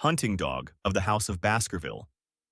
Hunting dog of the House of Baskerville,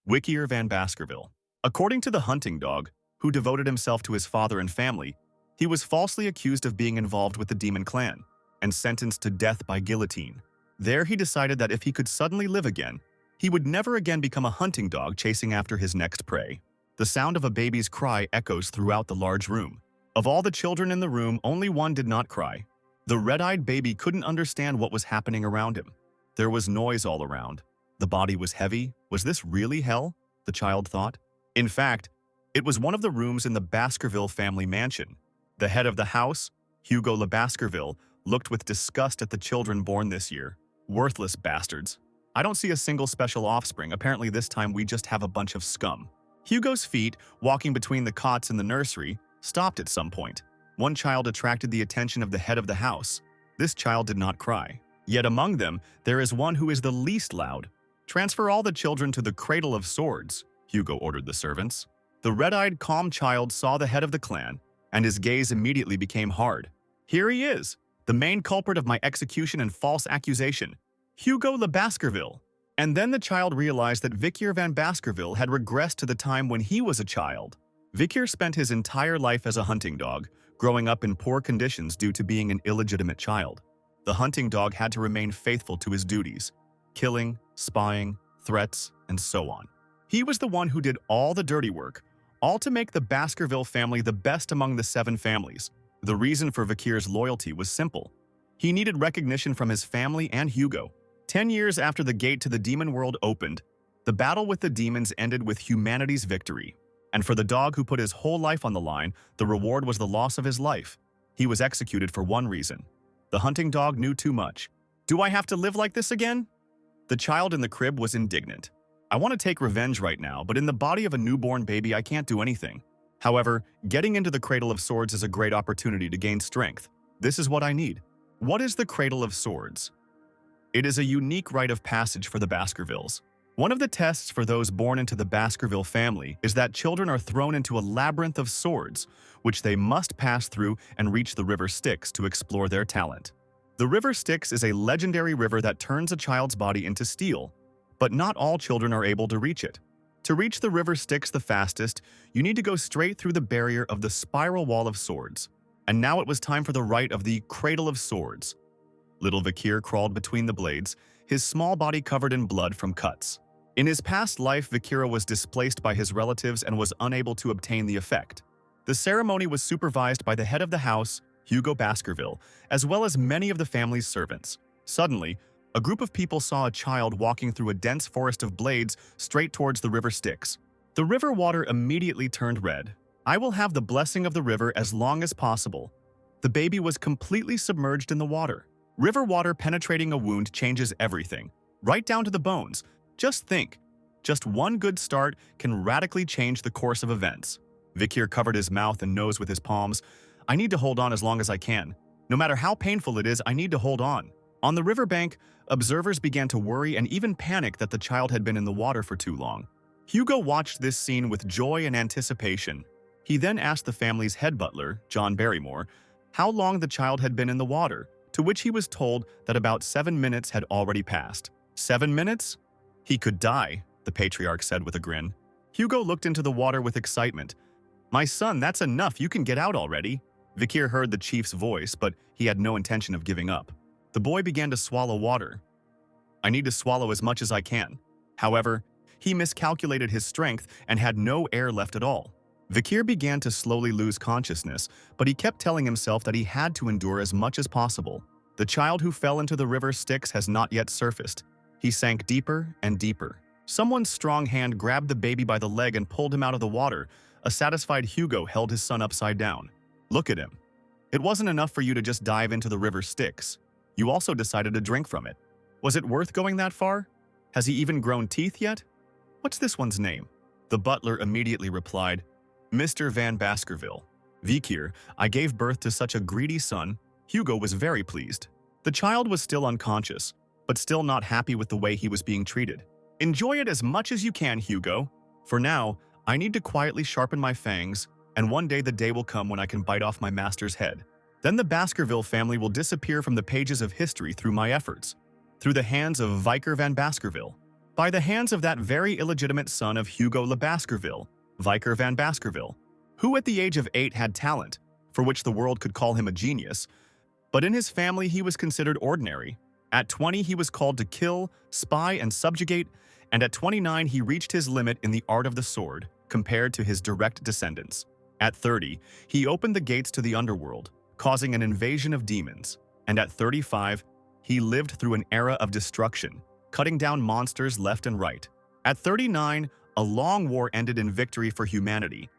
Vicar van Baskerville. According to the hunting dog, who devoted himself to his father and family, he was falsely accused of being involved with the demon clan and sentenced to death by guillotine. There he decided that if he could suddenly live again, he would never again become a hunting dog chasing after his next prey. The sound of a baby's cry echoes throughout the large room. Of all the children in the room, only one did not cry. The red-eyed baby couldn't understand what was happening around him. There was noise all around. The body was heavy. Was this really hell? The child thought. In fact, it was one of the rooms in the Baskerville family mansion. The head of the house, Hugo Le Baskerville, looked with disgust at the children born this year. Worthless bastards. I don't see a single special offspring. Apparently this time we just have a bunch of scum. Hugo's feet, walking between the cots in the nursery, stopped at some point. One child attracted the attention of the head of the house. This child did not cry. Yet among them, there is one who is the least loud. Transfer all the children to the Cradle of Swords, Hugo ordered the servants. The red-eyed, calm child saw the head of the clan, and his gaze immediately became hard. Here he is, the main culprit of my execution and false accusation, Hugo Le Baskerville. And then the child realized that Vicar van Baskerville had regressed to the time when he was a child. Vicar spent his entire life as a hunting dog, growing up in poor conditions due to being an illegitimate child. The hunting dog had to remain faithful to his duties, killing, spying, threats, and so on. He was the one who did all the dirty work, all to make the Baskerville family the best among the 7 families. The reason for Vicar's loyalty was simple. He needed recognition from his family and Hugo. 10 years after the gate to the demon world opened, the battle with the demons ended with humanity's victory. And for the dog who put his whole life on the line, the reward was the loss of his life. He was executed for one reason. The hunting dog knew too much. Do I have to live like this again? The child in the crib was indignant. I want to take revenge right now, but in the body of a newborn baby, I can't do anything. However, getting into the Cradle of Swords is a great opportunity to gain strength. This is what I need. What is the Cradle of Swords? It is a unique rite of passage for the Baskervilles. One of the tests for those born into the Baskerville family is that children are thrown into a labyrinth of swords, which they must pass through and reach the river Styx to explore their talent. The river Styx is a legendary river that turns a child's body into steel, but not all children are able to reach it. To reach the river Styx the fastest, you need to go straight through the barrier of the spiral wall of swords. And now it was time for the rite of the Cradle of Swords. Little Vicar crawled between the blades, his small body covered in blood from cuts. In his past life, Vicar was displaced by his relatives and was unable to obtain the effect. The ceremony was supervised by the head of the house, Hugo Baskerville, as well as many of the family's servants. Suddenly, a group of people saw a child walking through a dense forest of blades straight towards the river Styx. The river water immediately turned red. I will have the blessing of the river as long as possible. The baby was completely submerged in the water. River water penetrating a wound changes everything, right down to the bones. Just think, just one good start can radically change the course of events. Vicar covered his mouth and nose with his palms. I need to hold on as long as I can. No matter how painful it is, I need to hold on. On the riverbank, observers began to worry and even panic that the child had been in the water for too long. Hugo watched this scene with joy and anticipation. He then asked the family's head butler, John Barrymore, how long the child had been in the water, to which he was told that about 7 minutes had already passed. 7 minutes? He could die, the patriarch said with a grin. Hugo looked into the water with excitement. My son, that's enough, you can get out already. Vicar heard the chief's voice, but he had no intention of giving up. The boy began to swallow water. I need to swallow as much as I can. However, he miscalculated his strength and had no air left at all. Vicar began to slowly lose consciousness, but he kept telling himself that he had to endure as much as possible. The child who fell into the river Styx has not yet surfaced. He sank deeper and deeper. Someone's strong hand grabbed the baby by the leg and pulled him out of the water. A satisfied Hugo held his son upside down. Look at him. It wasn't enough for you to just dive into the river Styx. You also decided to drink from it. Was it worth going that far? Has he even grown teeth yet? What's this one's name? The butler immediately replied, Mr. Van Baskerville. Vicar, I gave birth to such a greedy son. Hugo was very pleased. The child was still unconscious, but still not happy with the way he was being treated. Enjoy it as much as you can, Hugo. For now, I need to quietly sharpen my fangs, and one day the day will come when I can bite off my master's head. Then the Baskerville family will disappear from the pages of history through my efforts. through the hands of Vicar van Baskerville. By the hands of that very illegitimate son of Hugo le Baskerville, Vicar van Baskerville, who at the age of 8 had talent, for which the world could call him a genius, but in his family he was considered ordinary. At 20 he was called to kill, spy, and subjugate, and at 29 he reached his limit in the art of the sword, compared to his direct descendants. At 30, he opened the gates to the underworld, causing an invasion of demons, and at 35, he lived through an era of destruction, cutting down monsters left and right. At 39, a long war ended in victory for humanity.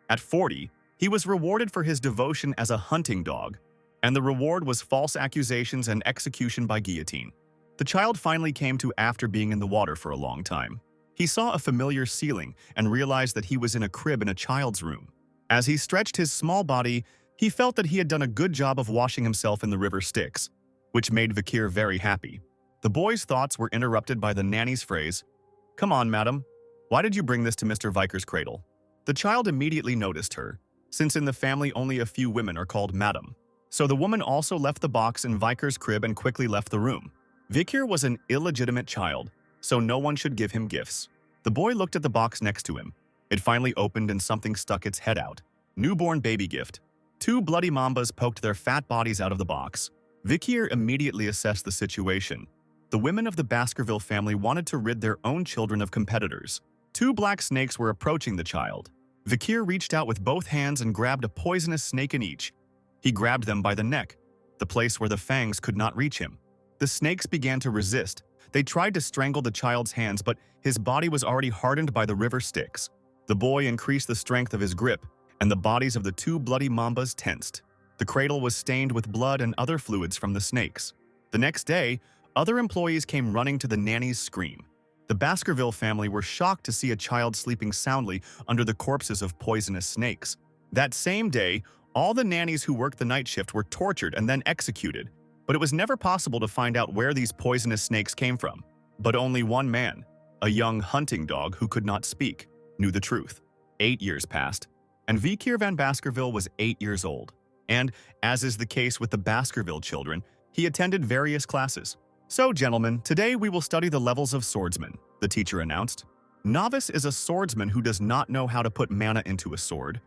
At 40, he was rewarded for his devotion as a hunting dog, and the reward was false accusations and execution by guillotine. The child finally came to after being in the water for a long time. He saw a familiar ceiling and realized that he was in a crib in a child's room. As he stretched his small body, he felt that he had done a good job of washing himself in the river Styx, which made Vicar very happy. The boy's thoughts were interrupted by the nanny's phrase, "Come on, madam. Why did you bring this to Mr. Vicar's cradle?" The child immediately noticed her, since in the family only a few women are called madam. So the woman also left the box in Vicar's crib and quickly left the room. Vicar was an illegitimate child, so no one should give him gifts. The boy looked at the box next to him. It finally opened and something stuck its head out. Newborn baby gift. 2 bloody mambas poked their fat bodies out of the box. Vicar immediately assessed the situation. The women of the Baskerville family wanted to rid their own children of competitors. 2 black snakes were approaching the child. Vicar reached out with both hands and grabbed a poisonous snake in each. He grabbed them by the neck, the place where the fangs could not reach him. The snakes began to resist. They tried to strangle the child's hands, but his body was already hardened by the river Styx. The boy increased the strength of his grip, and the bodies of the 2 bloody mambas tensed. The cradle was stained with blood and other fluids from the snakes. The next day, other employees came running to the nanny's scream. The Baskerville family were shocked to see a child sleeping soundly under the corpses of poisonous snakes. That same day, all the nannies who worked the night shift were tortured and then executed, but it was never possible to find out where these poisonous snakes came from. But only one man, a young hunting dog who could not speak, knew the truth. 8 years passed, and Vicar van Baskerville was 8 years old. And, as is the case with the Baskerville children, he attended various classes. "So, gentlemen, today we will study the levels of swordsman," the teacher announced. "Novice is a swordsman who does not know how to put mana into a sword.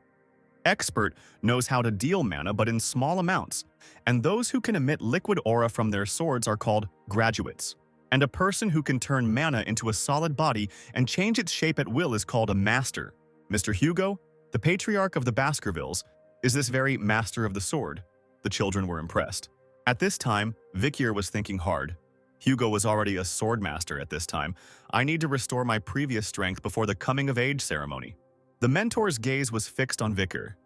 Expert knows how to deal mana but in small amounts, and those who can emit liquid aura from their swords are called graduates. And a person who can turn mana into a solid body and change its shape at will is called a master. Mr. Hugo, the patriarch of the Baskervilles, is this very master of the sword." The children were impressed. At this time, Vicar was thinking hard. Hugo was already a sword master at this time. I need to restore my previous strength before the coming-of-age ceremony. The mentor's gaze was fixed on Vicar.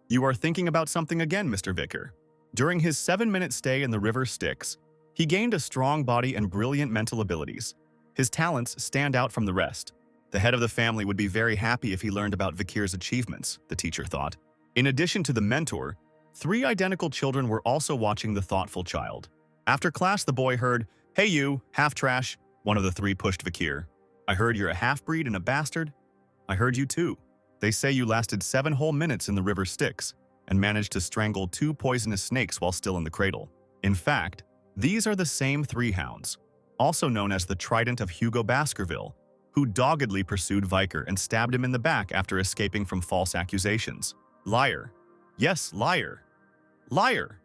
"You are thinking about something again, Mr. Vicar." During his 7-minute stay in the river Styx, he gained a strong body and brilliant mental abilities. His talents stand out from the rest. The head of the family would be very happy if he learned about Vicar's achievements, the teacher thought. In addition to the mentor, 3 identical children were also watching the thoughtful child. After class, the boy heard, "Hey you, half-trash," one of the 3 pushed Vicar. "I heard you're a half-breed and a bastard." "I heard you too. They say you lasted 7 whole minutes in the river Styx and managed to strangle 2 poisonous snakes while still in the cradle. In fact, these are the same 3 hounds, also known as the Trident of Hugo Baskerville, who doggedly pursued Vicar and stabbed him in the back after escaping from false accusations. Liar. Yes, liar. Liar."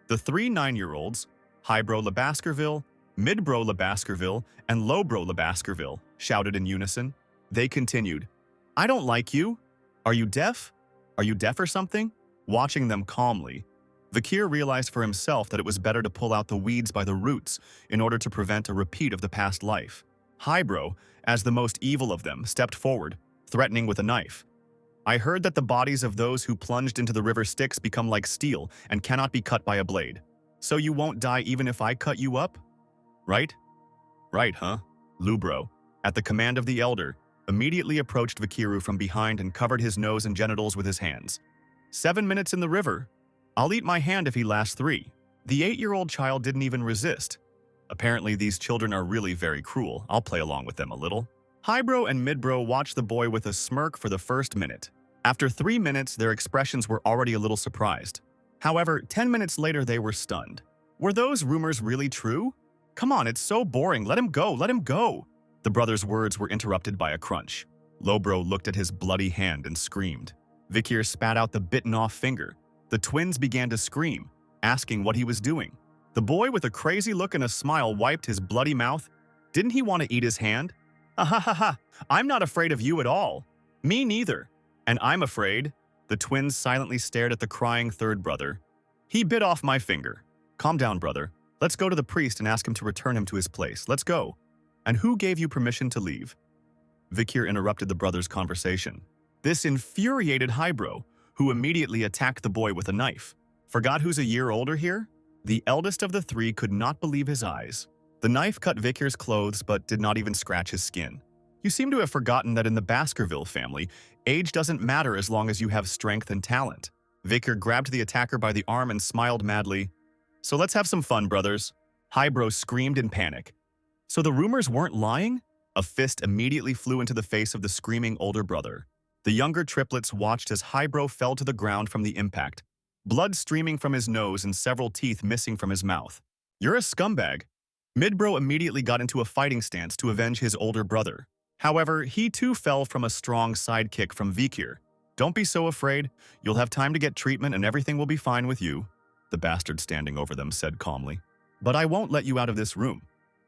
The 3 9-year-olds, Highbrow le Baskerville, Midbrow le Baskerville, and Lowbrow le Baskerville, shouted in unison. They continued, "I don't like you. Are you deaf? Are you deaf or something?" Watching them calmly, Vicar realized for himself that it was better to pull out the weeds by the roots in order to prevent a repeat of the past life. Highbrow, as the most evil of them, stepped forward, threatening with a knife. "I heard that the bodies of those who plunged into the river Styx become like steel and cannot be cut by a blade. So you won't die even if I cut you up? Right?" "Right, huh?" Lubro, at the command of the elder, immediately approached Vikiru from behind and covered his nose and genitals with his hands. 7 minutes in the river. I'll eat my hand if he lasts 3. The 8-year-old child didn't even resist. Apparently these children are really very cruel. I'll play along with them a little. Highbrow and Midbrow watched the boy with a smirk for the first minute. After 3 minutes, their expressions were already a little surprised. However, 10 minutes later they were stunned. Were those rumors really true? Come on, it's so boring. Let him go, let him go. The brother's words were interrupted by a crunch. Lobro looked at his bloody hand and screamed. Vicar spat out the bitten-off finger. The twins began to scream, asking what he was doing. The boy with a crazy look and a smile wiped his bloody mouth. Didn't he want to eat his hand? Ha ha ha ha, I'm not afraid of you at all. Me neither. And I'm afraid. The twins silently stared at the crying third brother. He bit off my finger. Calm down, brother. Let's go to the priest and ask him to return him to his place. Let's go. And who gave you permission to leave? Vicar interrupted the brothers' conversation. This infuriated Hybro, who immediately attacked the boy with a knife. Forgot who's a year older here? The eldest of the three could not believe his eyes. The knife cut Vicar's clothes but did not even scratch his skin. You seem to have forgotten that in the Baskerville family, age doesn't matter as long as you have strength and talent. Vicar grabbed the attacker by the arm and smiled madly. So let's have some fun, brothers. Hybro screamed in panic. So the rumors weren't lying? A fist immediately flew into the face of the screaming older brother. The younger triplets watched as Hybro fell to the ground from the impact, blood streaming from his nose and several teeth missing from his mouth. You're a scumbag. Midbro immediately got into a fighting stance to avenge his older brother. However, he too fell from a strong sidekick from Vicar. Don't be so afraid. You'll have time to get treatment and everything will be fine with you, the bastard standing over them said calmly. But I won't let you out of this room.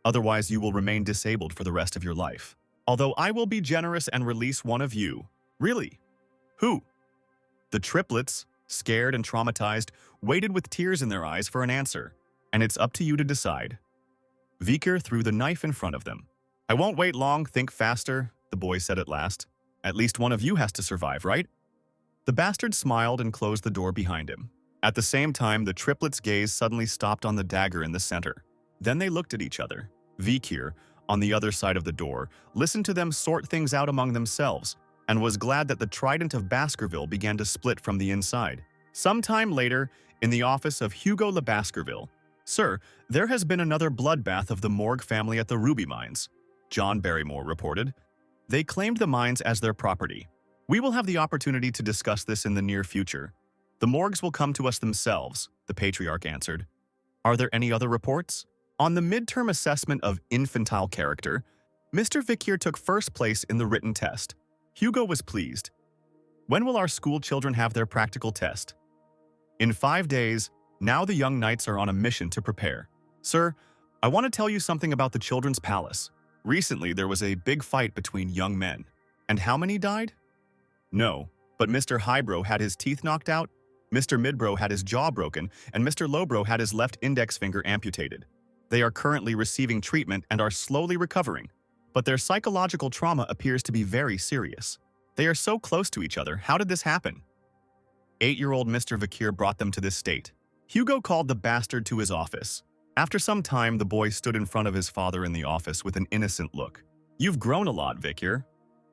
Otherwise, you will remain disabled for the rest of your life. Although I will be generous and release one of you. Really? Who? The triplets, scared and traumatized, waited with tears in their eyes for an answer. And it's up to you to decide. Vicar threw the knife in front of them. I won't wait long, think faster, the boy said at last. At least one of you has to survive, right? The bastard smiled and closed the door behind him. At the same time, the triplets' gaze suddenly stopped on the dagger in the center. Then they looked at each other. Vicar, on the other side of the door, listened to them sort things out among themselves and was glad that the Trident of Baskerville began to split from the inside. Sometime later, in the office of Hugo Le Baskerville, Sir, there has been another bloodbath of the Morgue family at the Ruby Mines, John Barrymore reported. They claimed the mines as their property. We will have the opportunity to discuss this in the near future. The Morgues will come to us themselves, the Patriarch answered. Are there any other reports? On the midterm assessment of infantile character, Mr. Vicar took first place in the written test. Hugo was pleased. When will our school children have their practical test? In 5 days, now the young knights are on a mission to prepare. Sir, I want to tell you something about the Children's Palace. Recently, there was a big fight between young men. And how many died? No, but Mr. Hybro had his teeth knocked out, Mr. Midbro had his jaw broken, and Mr. Lowbro had his left index finger amputated. They are currently receiving treatment and are slowly recovering, but their psychological trauma appears to be very serious. They are so close to each other. How did this happen? 8-year-old Mr. Vicar brought them to this state. Hugo called the bastard to his office. After some time, the boy stood in front of his father in the office with an innocent look. You've grown a lot, Vicar.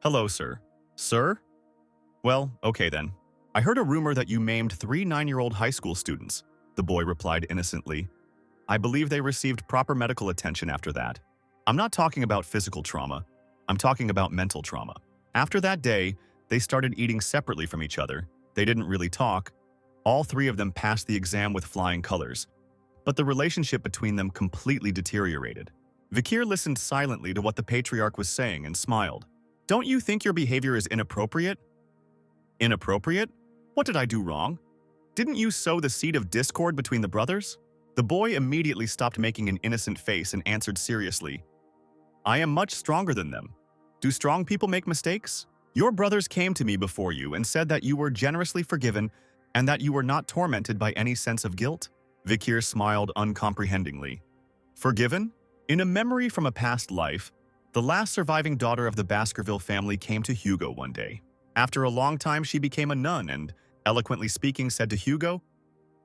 Hello, sir. Sir? Well, okay then. I heard a rumor that you maimed 3 9-year-old high school students, the boy replied innocently. I believe they received proper medical attention after that. I'm not talking about physical trauma. I'm talking about mental trauma. After that day, they started eating separately from each other. They didn't really talk. All 3 of them passed the exam with flying colors. But the relationship between them completely deteriorated. Vicar listened silently to what the Patriarch was saying and smiled. Don't you think your behavior is inappropriate? Inappropriate? What did I do wrong? Didn't you sow the seed of discord between the brothers? The boy immediately stopped making an innocent face and answered seriously. I am much stronger than them. Do strong people make mistakes? Your brothers came to me before you and said that you were generously forgiven and that you were not tormented by any sense of guilt. Vicar smiled uncomprehendingly. Forgiven? In a memory from a past life, the last surviving daughter of the Baskerville family came to Hugo one day. After a long time, she became a nun and, eloquently speaking, said to Hugo,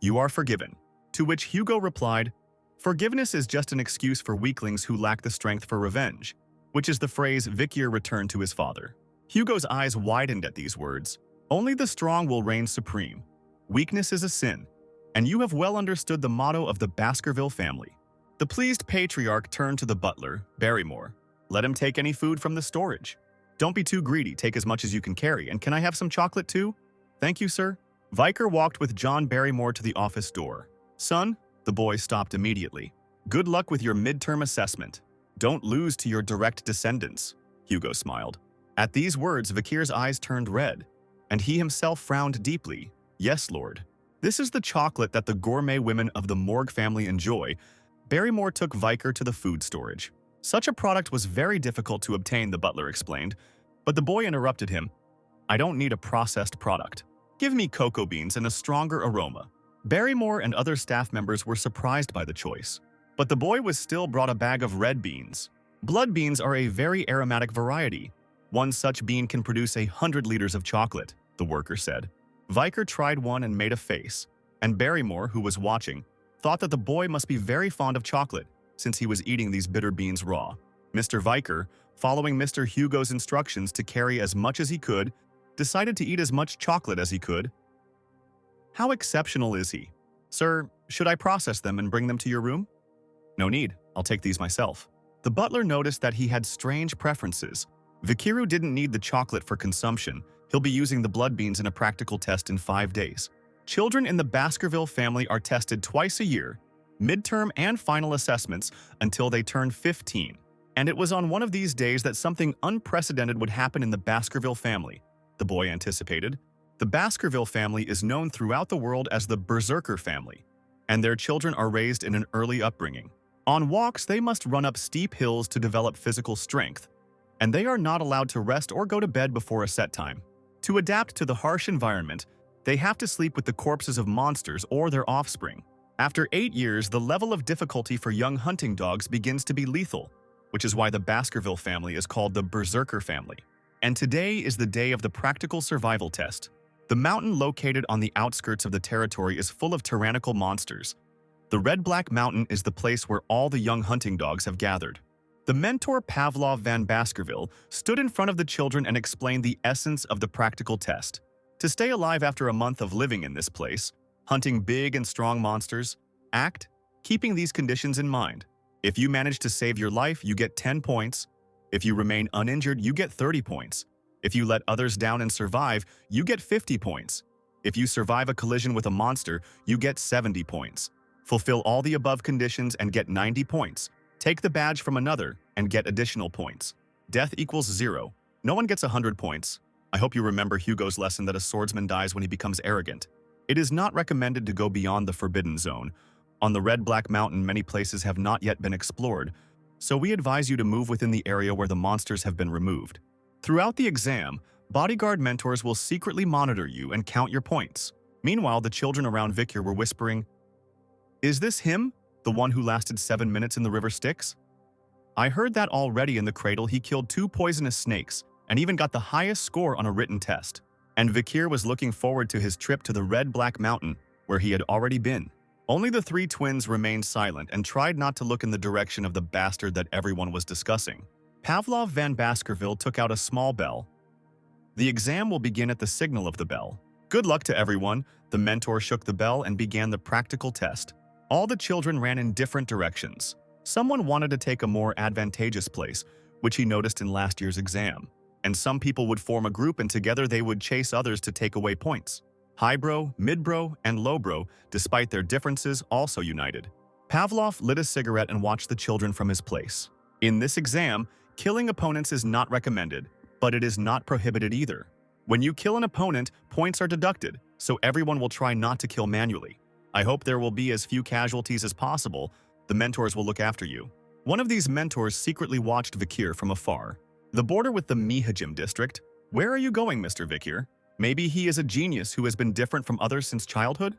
"You are forgiven." To which Hugo replied, "Forgiveness is just an excuse for weaklings who lack the strength for revenge," which is the phrase Vicar returned to his father. Hugo's eyes widened at these words. Only the strong will reign supreme. Weakness is a sin, and you have well understood the motto of the Baskerville family. The pleased Patriarch turned to the butler, Barrymore. Let him take any food from the storage. Don't be too greedy, take as much as you can carry, and can I have some chocolate too? Thank you, sir. Vicar walked with John Barrymore to the office door. Son, the boy stopped immediately. Good luck with your midterm assessment. Don't lose to your direct descendants, Hugo smiled. At these words, Vicir's eyes turned red, and he himself frowned deeply. Yes, Lord. This is the chocolate that the gourmet women of the Morgue family enjoy. Barrymore took Vicar to the food storage. Such a product was very difficult to obtain, the butler explained, but the boy interrupted him. I don't need a processed product. Give me cocoa beans and a stronger aroma. Barrymore and other staff members were surprised by the choice, but the boy was still brought a bag of red beans. Blood beans are a very aromatic variety. One such bean can produce 100 liters of chocolate, the worker said. Vicar tried one and made a face, and Barrymore, who was watching, thought that the boy must be very fond of chocolate since he was eating these bitter beans raw. Mr. Vicar, following Mr. Hugo's instructions to carry as much as he could, decided to eat as much chocolate as he could. How exceptional is he? Sir, should I process them and bring them to your room? No need, I'll take these myself. The butler noticed that he had strange preferences. Vikiru didn't need the chocolate for consumption. He'll be using the blood beans in a practical test in 5 days. Children in the Baskerville family are tested twice a year, midterm and final assessments, until they turn 15. And it was on one of these days that something unprecedented would happen in the Baskerville family, the boy anticipated. The Baskerville family is known throughout the world as the Berserker family, and their children are raised in an early upbringing. On walks, they must run up steep hills to develop physical strength, and they are not allowed to rest or go to bed before a set time. To adapt to the harsh environment, they have to sleep with the corpses of monsters or their offspring. After 8 years, the level of difficulty for young hunting dogs begins to be lethal, which is why the Baskerville family is called the Berserker family. And today is the day of the practical survival test. The mountain located on the outskirts of the territory is full of tyrannical monsters. The Red-Black Mountain is the place where all the young hunting dogs have gathered. The mentor Pavlov van Baskerville stood in front of the children and explained the essence of the practical test. To stay alive after a month of living in this place, hunting big and strong monsters, act, keeping these conditions in mind. If you manage to save your life, you get 10 points. If you remain uninjured, you get 30 points. If you let others down and survive, you get 50 points. If you survive a collision with a monster, you get 70 points. Fulfill all the above conditions and get 90 points. Take the badge from another and get additional points. Death equals 0. No one gets 100 points. I hope you remember Hugo's lesson that a swordsman dies when he becomes arrogant. It is not recommended to go beyond the forbidden zone. On the Red-Black Mountain, many places have not yet been explored, so we advise you to move within the area where the monsters have been removed. Throughout the exam, bodyguard mentors will secretly monitor you and count your points. Meanwhile, the children around Vicar were whispering, "Is this him? The one who lasted 7 minutes in the river Styx? I heard that already in the cradle he killed 2 poisonous snakes and even got the highest score on a written test." And Vicar was looking forward to his trip to the Red-Black Mountain, where he had already been. Only the 3 twins remained silent and tried not to look in the direction of the bastard that everyone was discussing. Pavlov van Baskerville took out a small bell. The exam will begin at the signal of the bell. Good luck to everyone. The mentor shook the bell and began the practical test. All the children ran in different directions. Someone wanted to take a more advantageous place, which he noticed in last year's exam. And some people would form a group and together they would chase others to take away points. Highbrow, midbrow, and lowbrow, despite their differences, also united. Pavlov lit a cigarette and watched the children from his place. In this exam, killing opponents is not recommended, but it is not prohibited either. When you kill an opponent, points are deducted, so everyone will try not to kill manually. I hope there will be as few casualties as possible. The mentors will look after you. One of these mentors secretly watched Vicar from afar. The border with the Mihajim district. Where are you going, Mr. Vicar? Maybe he is a genius who has been different from others since childhood?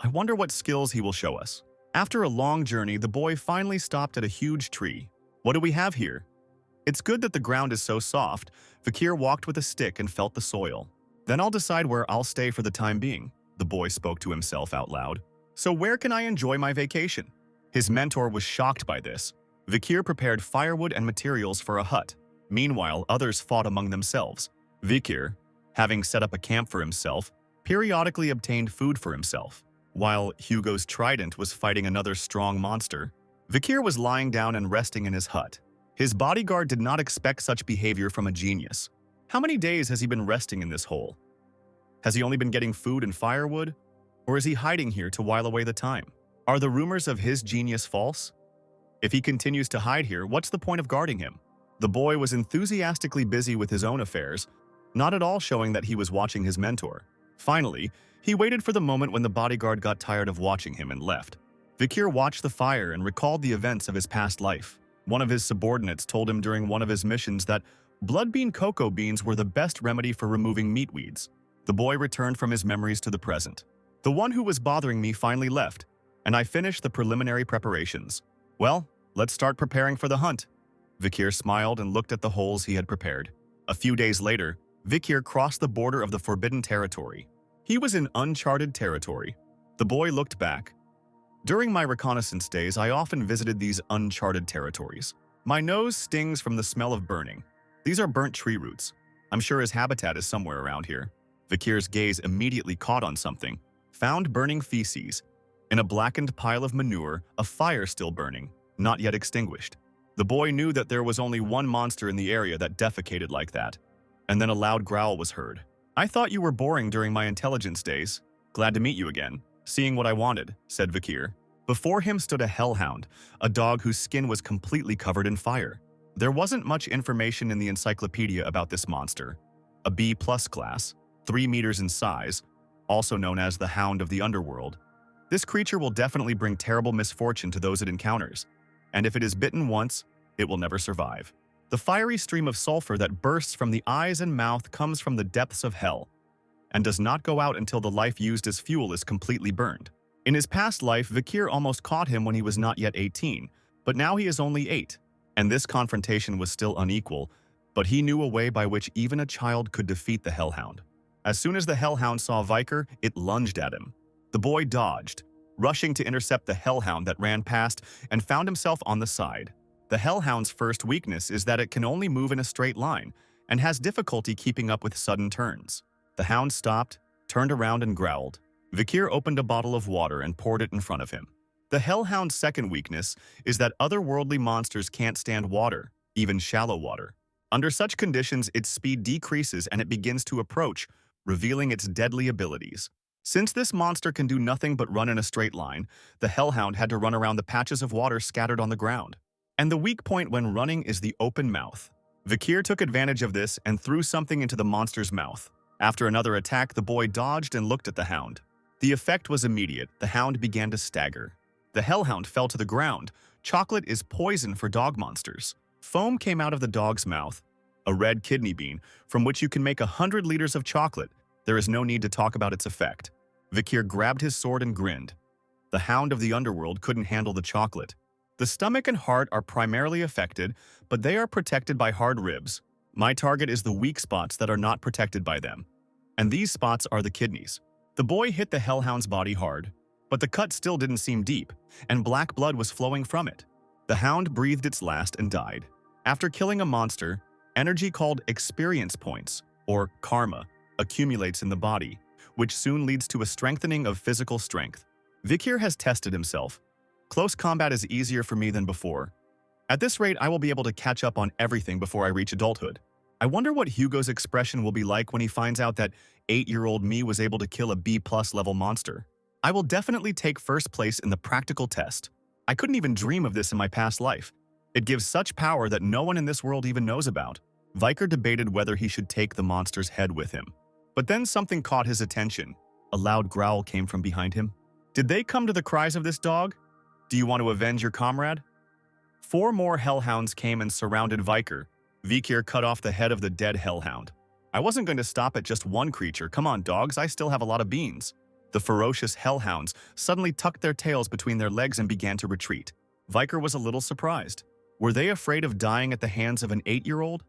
I wonder what skills he will show us. After a long journey, the boy finally stopped at a huge tree. What do we have here? It's good that the ground is so soft. Vicar walked with a stick and felt the soil. Then I'll decide where I'll stay for the time being, the boy spoke to himself out loud. So where can I enjoy my vacation? His mentor was shocked by this. Vicar prepared firewood and materials for a hut. Meanwhile, others fought among themselves. Vicar, having set up a camp for himself, periodically obtained food for himself. While Hugo's Trident was fighting another strong monster, Vicar was lying down and resting in his hut. His bodyguard did not expect such behavior from a genius. How many days has he been resting in this hole? Has he only been getting food and firewood? Or is he hiding here to while away the time? Are the rumors of his genius false? If he continues to hide here, what's the point of guarding him? The boy was enthusiastically busy with his own affairs, not at all showing that he was watching his mentor. Finally, he waited for the moment when the bodyguard got tired of watching him and left. Vicar watched the fire and recalled the events of his past life. One of his subordinates told him during one of his missions that blood bean cocoa beans were the best remedy for removing meat weeds. The boy returned from his memories to the present. The one who was bothering me finally left, and I finished the preliminary preparations. Well, let's start preparing for the hunt. Vicar smiled and looked at the holes he had prepared. A few days later, Vicar crossed the border of the forbidden territory. He was in uncharted territory. The boy looked back. During my reconnaissance days, I often visited these uncharted territories. My nose stings from the smell of burning. These are burnt tree roots. I'm sure his habitat is somewhere around here. Vicar's gaze immediately caught on something. Found burning feces. In a blackened pile of manure, a fire still burning, not yet extinguished. The boy knew that there was only one monster in the area that defecated like that. And then a loud growl was heard. I thought you were boring during my intelligence days. Glad to meet you again. Seeing what I wanted, said Vicar. Before him stood a Hellhound, a dog whose skin was completely covered in fire. There wasn't much information in the encyclopedia about this monster. A B+ class, 3 meters in size, also known as the Hound of the Underworld. This creature will definitely bring terrible misfortune to those it encounters, and if it is bitten once, it will never survive. The fiery stream of sulfur that bursts from the eyes and mouth comes from the depths of hell, and does not go out until the life used as fuel is completely burned. In his past life, Vicar almost caught him when he was not yet 18, but now he is only 8, and this confrontation was still unequal, but he knew a way by which even a child could defeat the Hellhound. As soon as the Hellhound saw Vicar, it lunged at him. The boy dodged, rushing to intercept the Hellhound that ran past and found himself on the side. The Hellhound's first weakness is that it can only move in a straight line and has difficulty keeping up with sudden turns. The hound stopped, turned around and growled. Vicar opened a bottle of water and poured it in front of him. The Hellhound's second weakness is that otherworldly monsters can't stand water, even shallow water. Under such conditions, its speed decreases and it begins to approach, revealing its deadly abilities. Since this monster can do nothing but run in a straight line, the Hellhound had to run around the patches of water scattered on the ground. And the weak point when running is the open mouth. Vicar took advantage of this and threw something into the monster's mouth. After another attack, the boy dodged and looked at the hound. The effect was immediate. The hound began to stagger. The Hellhound fell to the ground. Chocolate is poison for dog monsters. Foam came out of the dog's mouth, a red kidney bean, from which you can make 100 liters of chocolate. There is no need to talk about its effect. Vicar grabbed his sword and grinned. The Hound of the Underworld couldn't handle the chocolate. The stomach and heart are primarily affected, but they are protected by hard ribs. My target is the weak spots that are not protected by them. And these spots are the kidneys. The boy hit the Hellhound's body hard, but the cut still didn't seem deep, and black blood was flowing from it. The hound breathed its last and died. After killing a monster, energy called experience points, or karma, accumulates in the body, which soon leads to a strengthening of physical strength. Vicar has tested himself. Close combat is easier for me than before. At this rate, I will be able to catch up on everything before I reach adulthood. I wonder what Hugo's expression will be like when he finds out that 8-year-old me was able to kill a B+ level monster. I will definitely take first place in the practical test. I couldn't even dream of this in my past life. It gives such power that no one in this world even knows about. Vicar debated whether he should take the monster's head with him. But then something caught his attention. A loud growl came from behind him. Did they come to the cries of this dog? Do you want to avenge your comrade? 4 more Hellhounds came and surrounded Vicar. Vicar cut off the head of the dead Hellhound. I wasn't going to stop at just one creature. Come on, dogs, I still have a lot of beans. The ferocious Hellhounds suddenly tucked their tails between their legs and began to retreat. Vicar was a little surprised. Were they afraid of dying at the hands of an 8-year-old?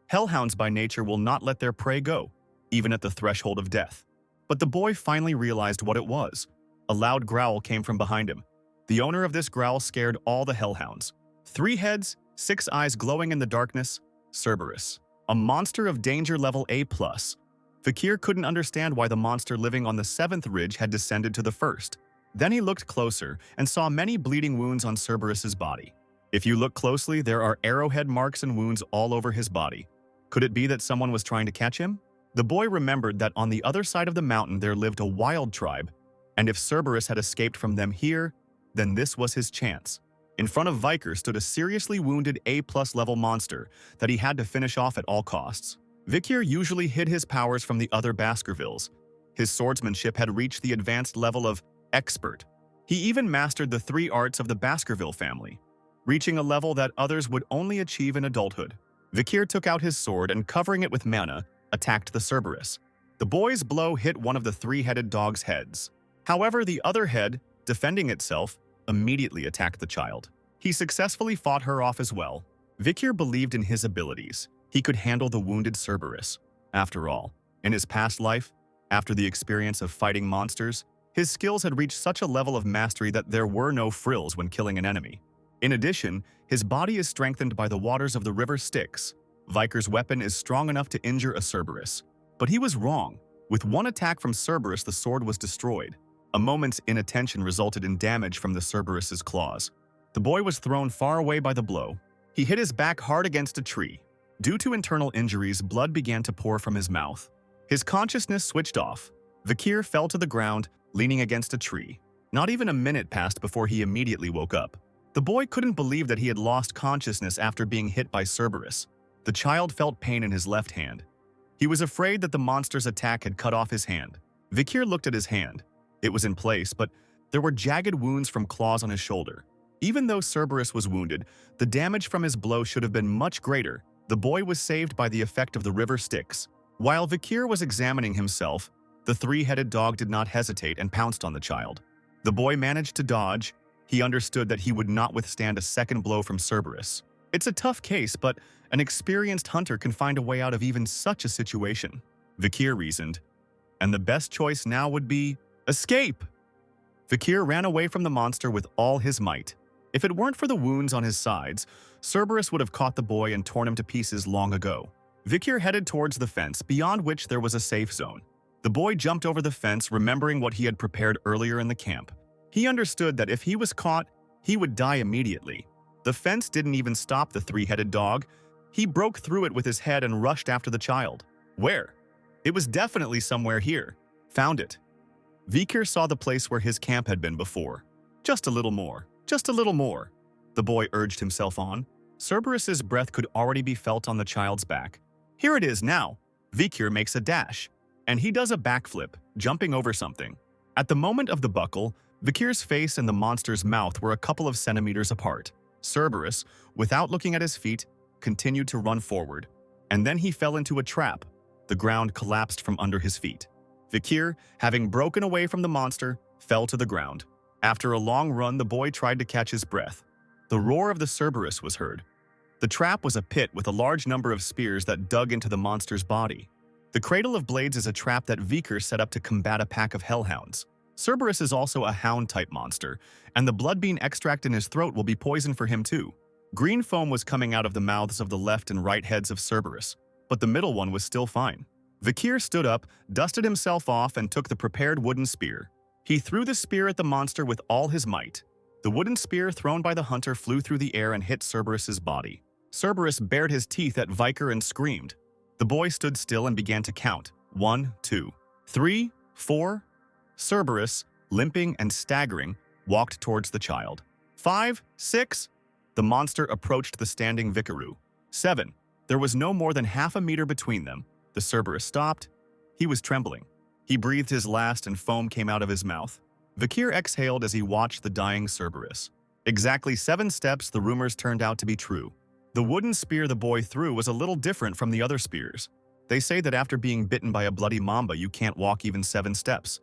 Hellhounds by nature will not let their prey go, even at the threshold of death. But the boy finally realized what it was. A loud growl came from behind him. The owner of this growl scared all the Hellhounds. 3 heads, 6 eyes glowing in the darkness, Cerberus. A monster of danger level A+. Vicar couldn't understand why the monster living on the 7th ridge had descended to the 1st. Then he looked closer and saw many bleeding wounds on Cerberus's body. If you look closely, there are arrowhead marks and wounds all over his body. Could it be that someone was trying to catch him? The boy remembered that on the other side of the mountain there lived a wild tribe. And if Cerberus had escaped from them here, then this was his chance. In front of Vicar stood a seriously wounded A+ level monster that he had to finish off at all costs. Vicar usually hid his powers from the other Baskervilles. His swordsmanship had reached the advanced level of expert. He even mastered the 3 arts of the Baskerville family, reaching a level that others would only achieve in adulthood. Vicar took out his sword and, covering it with mana, attacked the Cerberus. The boy's blow hit one of the 3-headed dog's heads. However, the other head, defending itself, immediately attacked the child. He successfully fought her off as well. Vicar believed in his abilities. He could handle the wounded Cerberus. After all, in his past life, after the experience of fighting monsters, his skills had reached such a level of mastery that there were no frills when killing an enemy. In addition, his body is strengthened by the waters of the river Styx. Vicar's weapon is strong enough to injure a Cerberus. But he was wrong. With one attack from Cerberus, the sword was destroyed. A moment's inattention resulted in damage from the Cerberus's claws. The boy was thrown far away by the blow. He hit his back hard against a tree. Due to internal injuries, blood began to pour from his mouth. His consciousness switched off. Vicar fell to the ground, leaning against a tree. Not even a minute passed before he immediately woke up. The boy couldn't believe that he had lost consciousness after being hit by Cerberus. The child felt pain in his left hand. He was afraid that the monster's attack had cut off his hand. Vicar looked at his hand. It was in place, but there were jagged wounds from claws on his shoulder. Even though Cerberus was wounded, the damage from his blow should have been much greater. The boy was saved by the effect of the river Styx. While Vicar was examining himself, the 3-headed dog did not hesitate and pounced on the child. The boy managed to dodge. He understood that he would not withstand a second blow from Cerberus. It's a tough case, but an experienced hunter can find a way out of even such a situation, Vicar reasoned. And the best choice now would be escape. Vicar ran away from the monster with all his might. If it weren't for the wounds on his sides, Cerberus would have caught the boy and torn him to pieces long ago. Vicar headed towards the fence, beyond which there was a safe zone. The boy jumped over the fence, remembering what he had prepared earlier in the camp. He understood that if he was caught, he would die immediately. The fence didn't even stop the 3-headed dog. He broke through it with his head and rushed after the child. Where? It was definitely somewhere here. Found it. Vicar saw the place where his camp had been before. Just a little more. Just a little more. The boy urged himself on. Cerberus's breath could already be felt on the child's back. Here it is now. Vicar makes a dash, and he does a backflip, jumping over something. At the moment of the buckle, Vicar's face and the monster's mouth were a couple of centimeters apart. Cerberus, without looking at his feet, continued to run forward, and then he fell into a trap. The ground collapsed from under his feet. Vicar, having broken away from the monster, fell to the ground. After a long run, the boy tried to catch his breath. The roar of the Cerberus was heard. The trap was a pit with a large number of spears that dug into the monster's body. The Cradle of Blades is a trap that Vicar set up to combat a pack of Hellhounds. Cerberus is also a hound-type monster, and the blood bean extract in his throat will be poison for him too. Green foam was coming out of the mouths of the left and right heads of Cerberus, but the middle one was still fine. Vicar stood up, dusted himself off, and took the prepared wooden spear. He threw the spear at the monster with all his might. The wooden spear thrown by the hunter flew through the air and hit Cerberus's body. Cerberus bared his teeth at Vicar and screamed. The boy stood still and began to count. 1, 2, 3, 4. Cerberus, limping and staggering, walked towards the child. 5, 6. The monster approached the standing Vicaru. 7. There was no more than half a meter between them. The Cerberus stopped. He was trembling. He breathed his last and foam came out of his mouth. Vicar exhaled as he watched the dying Cerberus. Exactly 7 steps, the rumors turned out to be true. The wooden spear the boy threw was a little different from the other spears. They say that after being bitten by a bloody mamba, you can't walk even 7 steps.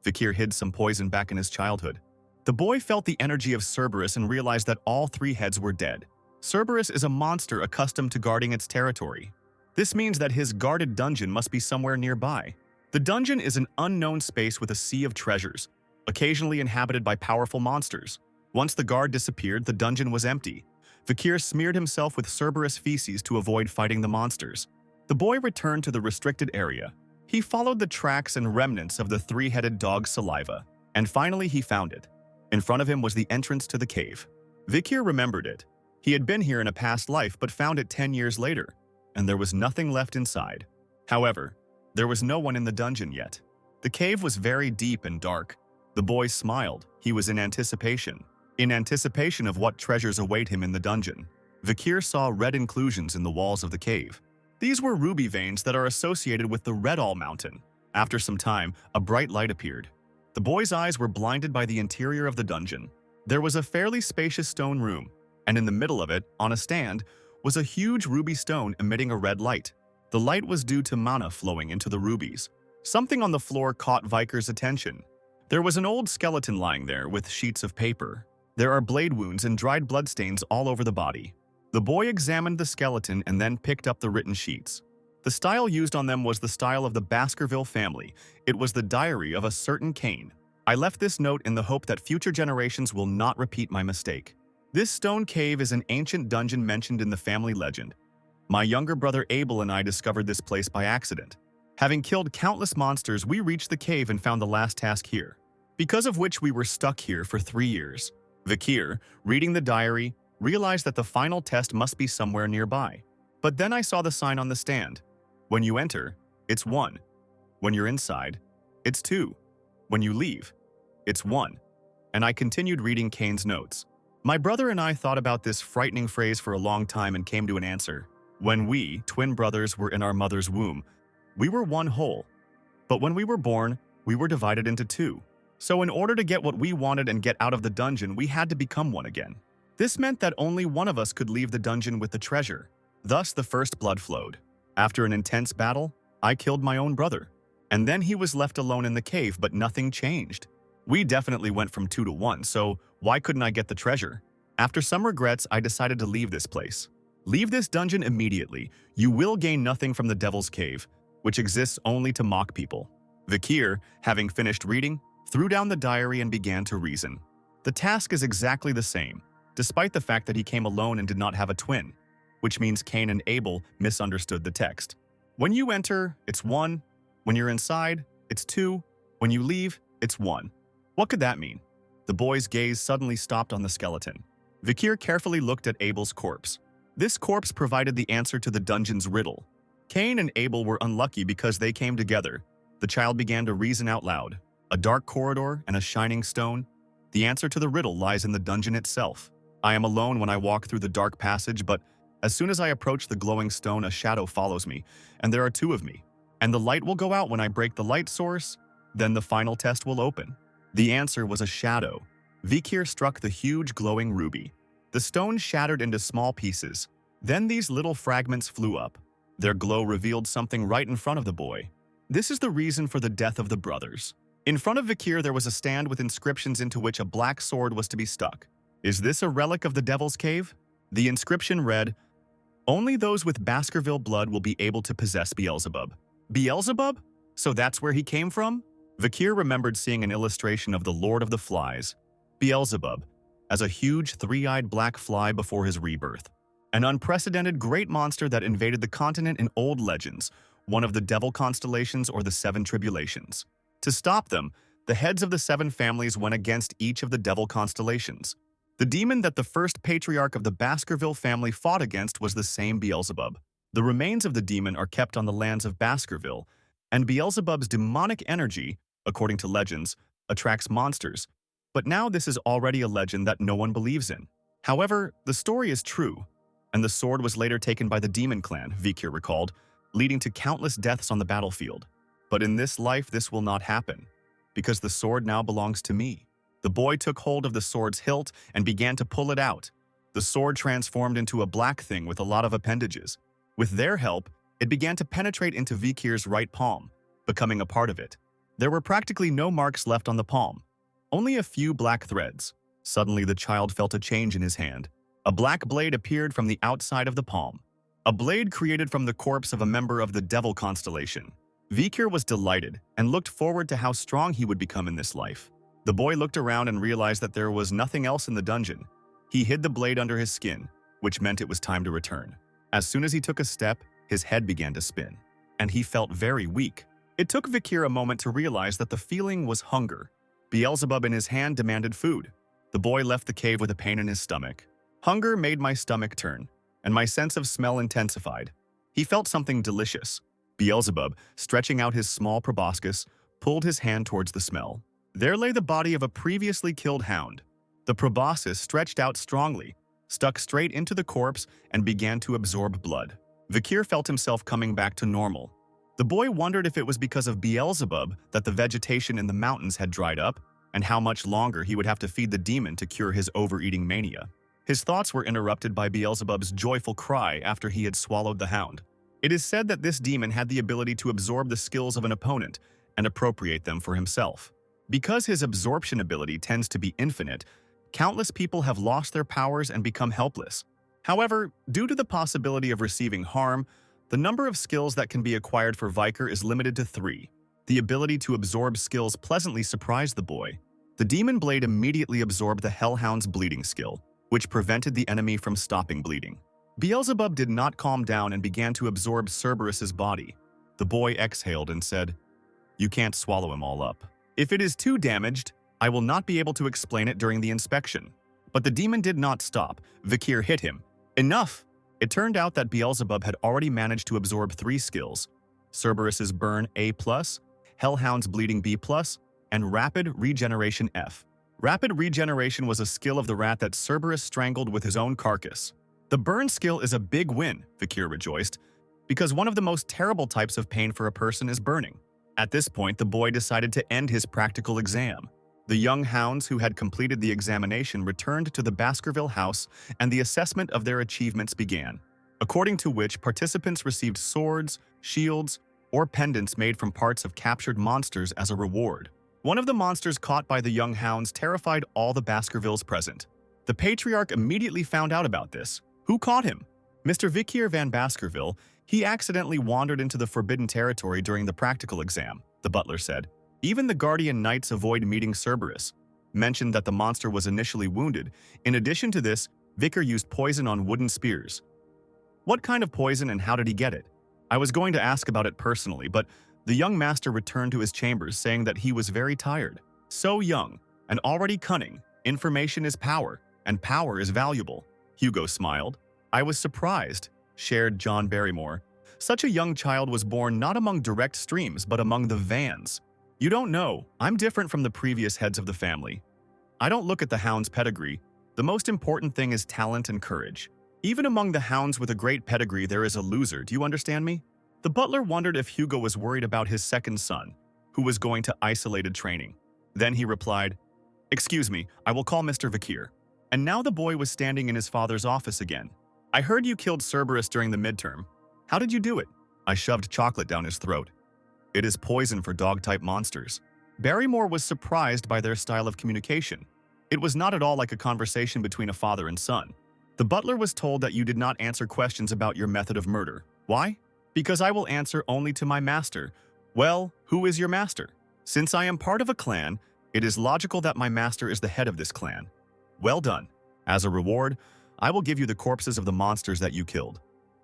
Vicar hid some poison back in his childhood. The boy felt the energy of Cerberus and realized that all 3 heads were dead. Cerberus is a monster accustomed to guarding its territory. This means that his guarded dungeon must be somewhere nearby. The dungeon is an unknown space with a sea of treasures, occasionally inhabited by powerful monsters. Once the guard disappeared, the dungeon was empty. Vicar smeared himself with Cerberus feces to avoid fighting the monsters. The boy returned to the restricted area. He followed the tracks and remnants of the 3-headed dog's saliva, and finally he found it. In front of him was the entrance to the cave. Vicar remembered it. He had been here in a past life but found it 10 years later, and there was nothing left inside. However, there was no one in the dungeon yet. The cave was very deep and dark. The boy smiled. He was in anticipation. In anticipation of what treasures await him in the dungeon. Vicar saw red inclusions in the walls of the cave. These were ruby veins that are associated with the Redall Mountain. After some time, a bright light appeared. The boy's eyes were blinded by the interior of the dungeon. There was a fairly spacious stone room, and in the middle of it, on a stand, was a huge ruby stone emitting a red light. The light was due to mana flowing into the rubies. Something on the floor caught Vicar's attention. There was an old skeleton lying there with sheets of paper. There are blade wounds and dried bloodstains all over the body. The boy examined the skeleton and then picked up the written sheets. The style used on them was the style of the Baskerville family. It was the diary of a certain Cain. I left this note in the hope that future generations will not repeat my mistake. This stone cave is an ancient dungeon mentioned in the family legend. My younger brother Abel and I discovered this place by accident. Having killed countless monsters, we reached the cave and found the last task here, because of which we were stuck here for 3 years. Vicar, reading the diary, realized that the final test must be somewhere nearby. But then I saw the sign on the stand. When you enter, it's 1. When you're inside, it's 2. When you leave, it's 1. And I continued reading Cain's notes. My brother and I thought about this frightening phrase for a long time and came to an answer. When we, twin brothers, were in our mother's womb, we were one whole. But when we were born, we were divided into 2. So in order to get what we wanted and get out of the dungeon, we had to become one again. This meant that only one of us could leave the dungeon with the treasure. Thus, the first blood flowed. After an intense battle, I killed my own brother. And then he was left alone in the cave, but nothing changed. We definitely went from 2 to 1, so why couldn't I get the treasure? After some regrets, I decided to leave this place. Leave this dungeon immediately. You will gain nothing from the Devil's Cave, which exists only to mock people. Vicar, having finished reading, threw down the diary and began to reason. The task is exactly the same, despite the fact that he came alone and did not have a twin, which means Cain and Abel misunderstood the text. When you enter, it's 1. When you're inside, it's 2. When you leave, it's 1. What could that mean? The boy's gaze suddenly stopped on the skeleton. Vicar carefully looked at Abel's corpse. This corpse provided the answer to the dungeon's riddle. Cain and Abel were unlucky because they came together. The child began to reason out loud. A dark corridor and a shining stone. The answer to the riddle lies in the dungeon itself. I am alone when I walk through the dark passage, but as soon as I approach the glowing stone, a shadow follows me, and there are 2 of me. And the light will go out when I break the light source, then the final test will open. The answer was a shadow. Vicar struck the huge glowing ruby. The stone shattered into small pieces. Then these little fragments flew up. Their glow revealed something right in front of the boy. This is the reason for the death of the brothers. In front of Vicar there was a stand with inscriptions into which a black sword was to be stuck. Is this a relic of the Devil's Cave? The inscription read, "Only those with Baskerville blood will be able to possess Beelzebub." Beelzebub? So that's where he came from? Vicar remembered seeing an illustration of the Lord of the Flies, Beelzebub, as a huge 3-eyed black fly before his rebirth. An unprecedented great monster that invaded the continent in old legends, one of the devil constellations or the 7 tribulations. To stop them, the heads of the 7 families went against each of the devil constellations. The demon that the first patriarch of the Baskerville family fought against was the same Beelzebub. The remains of the demon are kept on the lands of Baskerville, and Beelzebub's demonic energy, according to legends, attracts monsters. But now this is already a legend that no one believes in. However, the story is true, and the sword was later taken by the demon clan, Vicar recalled, leading to countless deaths on the battlefield. But in this life, this will not happen, because the sword now belongs to me. The boy took hold of the sword's hilt and began to pull it out. The sword transformed into a black thing with a lot of appendages. With their help, it began to penetrate into Vicar's right palm, becoming a part of it. There were practically no marks left on the palm, only a few black threads. Suddenly, the child felt a change in his hand. A black blade appeared from the outside of the palm. A blade created from the corpse of a member of the Devil constellation. Vicar was delighted and looked forward to how strong he would become in this life. The boy looked around and realized that there was nothing else in the dungeon. He hid the blade under his skin, which meant it was time to return. As soon as he took a step, his head began to spin, and he felt very weak. It took Vicar a moment to realize that the feeling was hunger. Beelzebub in his hand demanded food. The boy left the cave with a pain in his stomach. Hunger made my stomach turn, and my sense of smell intensified. He felt something delicious. Beelzebub, stretching out his small proboscis, pulled his hand towards the smell. There lay the body of a previously killed hound. The proboscis stretched out strongly, stuck straight into the corpse, and began to absorb blood. Vicar felt himself coming back to normal. The boy wondered if it was because of Beelzebub that the vegetation in the mountains had dried up, and how much longer he would have to feed the demon to cure his overeating mania. His thoughts were interrupted by Beelzebub's joyful cry after he had swallowed the hound. It is said that this demon had the ability to absorb the skills of an opponent and appropriate them for himself. Because his absorption ability tends to be infinite, countless people have lost their powers and become helpless. However, due to the possibility of receiving harm, the number of skills that can be acquired for Vicar is limited to 3. The ability to absorb skills pleasantly surprised the boy. The demon blade immediately absorbed the Hellhound's bleeding skill, which prevented the enemy from stopping bleeding. Beelzebub did not calm down and began to absorb Cerberus's body. The boy exhaled and said, "You can't swallow him all up. If it is too damaged, I will not be able to explain it during the inspection." But the demon did not stop. Vicar hit him. "Enough!" It turned out that Beelzebub had already managed to absorb 3 skills: Cerberus's burn A+, Hellhound's bleeding B+, and rapid regeneration F. Rapid regeneration was a skill of the rat that Cerberus strangled with his own carcass. The burn skill is a big win, Vicar rejoiced, because one of the most terrible types of pain for a person is burning. At this point, the boy decided to end his practical exam. The young hounds who had completed the examination returned to the Baskerville house and the assessment of their achievements began, according to which participants received swords, shields, or pendants made from parts of captured monsters as a reward. One of the monsters caught by the young hounds terrified all the Baskervilles present. The patriarch immediately found out about this. Who caught him? Mr. Vicar van Baskerville. He accidentally wandered into the forbidden territory during the practical exam, the butler said. Even the guardian knights avoid meeting Cerberus, mentioned that the monster was initially wounded. In addition to this, Vicar used poison on wooden spears. What kind of poison and how did he get it? I was going to ask about it personally, but the young master returned to his chambers saying that he was very tired. So young, and already cunning, information is power, and power is valuable. Hugo smiled. I was surprised, shared John Barrymore. Such a young child was born not among direct streams, but among the Vans. You don't know, I'm different from the previous heads of the family. I don't look at the hound's pedigree. The most important thing is talent and courage. Even among the hounds with a great pedigree, there is a loser, do you understand me? The butler wondered if Hugo was worried about his second son, who was going to isolated training. Then he replied, "Excuse me, I will call Mr. Vicar." And now the boy was standing in his father's office again. "I heard you killed Cerberus during the midterm. How did you do it?" I shoved chocolate down his throat. It is poison for dog-type monsters. Barrymore was surprised by their style of communication. It was not at all like a conversation between a father and son. The butler was told that you did not answer questions about your method of murder. Why? Because I will answer only to my master. Well, who is your master? Since I am part of a clan, it is logical that my master is the head of this clan. Well done. As a reward, I will give you the corpses of the monsters that you killed.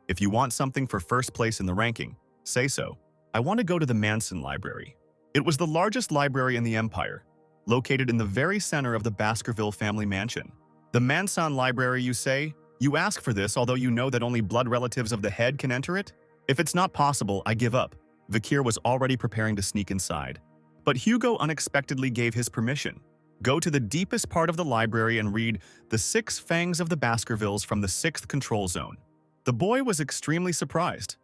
If you want something for first place in the ranking, say so. I want to go to the Manson Library. It was the largest library in the empire, located in the very center of the Baskerville family mansion. The Manson Library, you say? You ask for this, although you know that only blood relatives of the head can enter it? If it's not possible, I give up. Vicar was already preparing to sneak inside. But Hugo unexpectedly gave his permission. Go to the deepest part of the library and read The 6 Fangs of the Baskervilles from the 6th Control Zone. The boy was extremely surprised.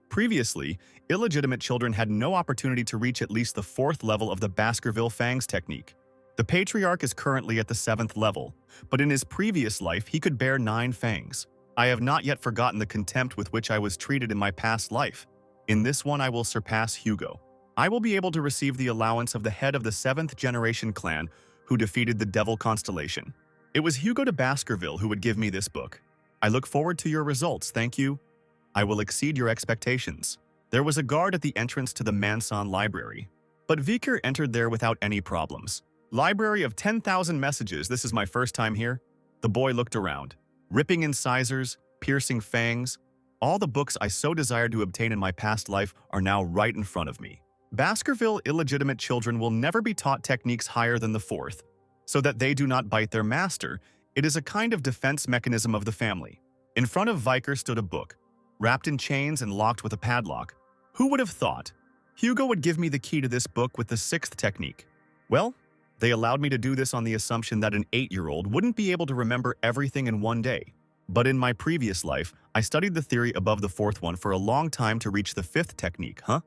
Previously, illegitimate children had no opportunity to reach at least the 4th level of the Baskerville Fangs technique. The patriarch is currently at the 7th level, but in his previous life he could bear 9 fangs. I have not yet forgotten the contempt with which I was treated in my past life. In this one I will surpass Hugo. I will be able to receive the allowance of the head of the 7th generation clan who defeated the Devil Constellation. It was Hugo de Baskerville who would give me this book. I look forward to your results, thank you. I will exceed your expectations. There was a guard at the entrance to the Manson Library, but Vicar entered there without any problems. Library of 10,000 messages, this is my first time here. The boy looked around. Ripping incisors, piercing fangs, all the books I so desired to obtain in my past life are now right in front of me. Baskerville illegitimate children will never be taught techniques higher than the 4th, so that they do not bite their master. It is a kind of defense mechanism of the family. In front of Vicar stood a book, wrapped in chains and locked with a padlock. Who would have thought? Hugo would give me the key to this book with the 6th technique. Well, They allowed me to do this on the assumption that an 8-year-old wouldn't be able to remember everything in one day. But in my previous life, I studied the theory above the fourth one for a long time to reach the fifth technique, huh?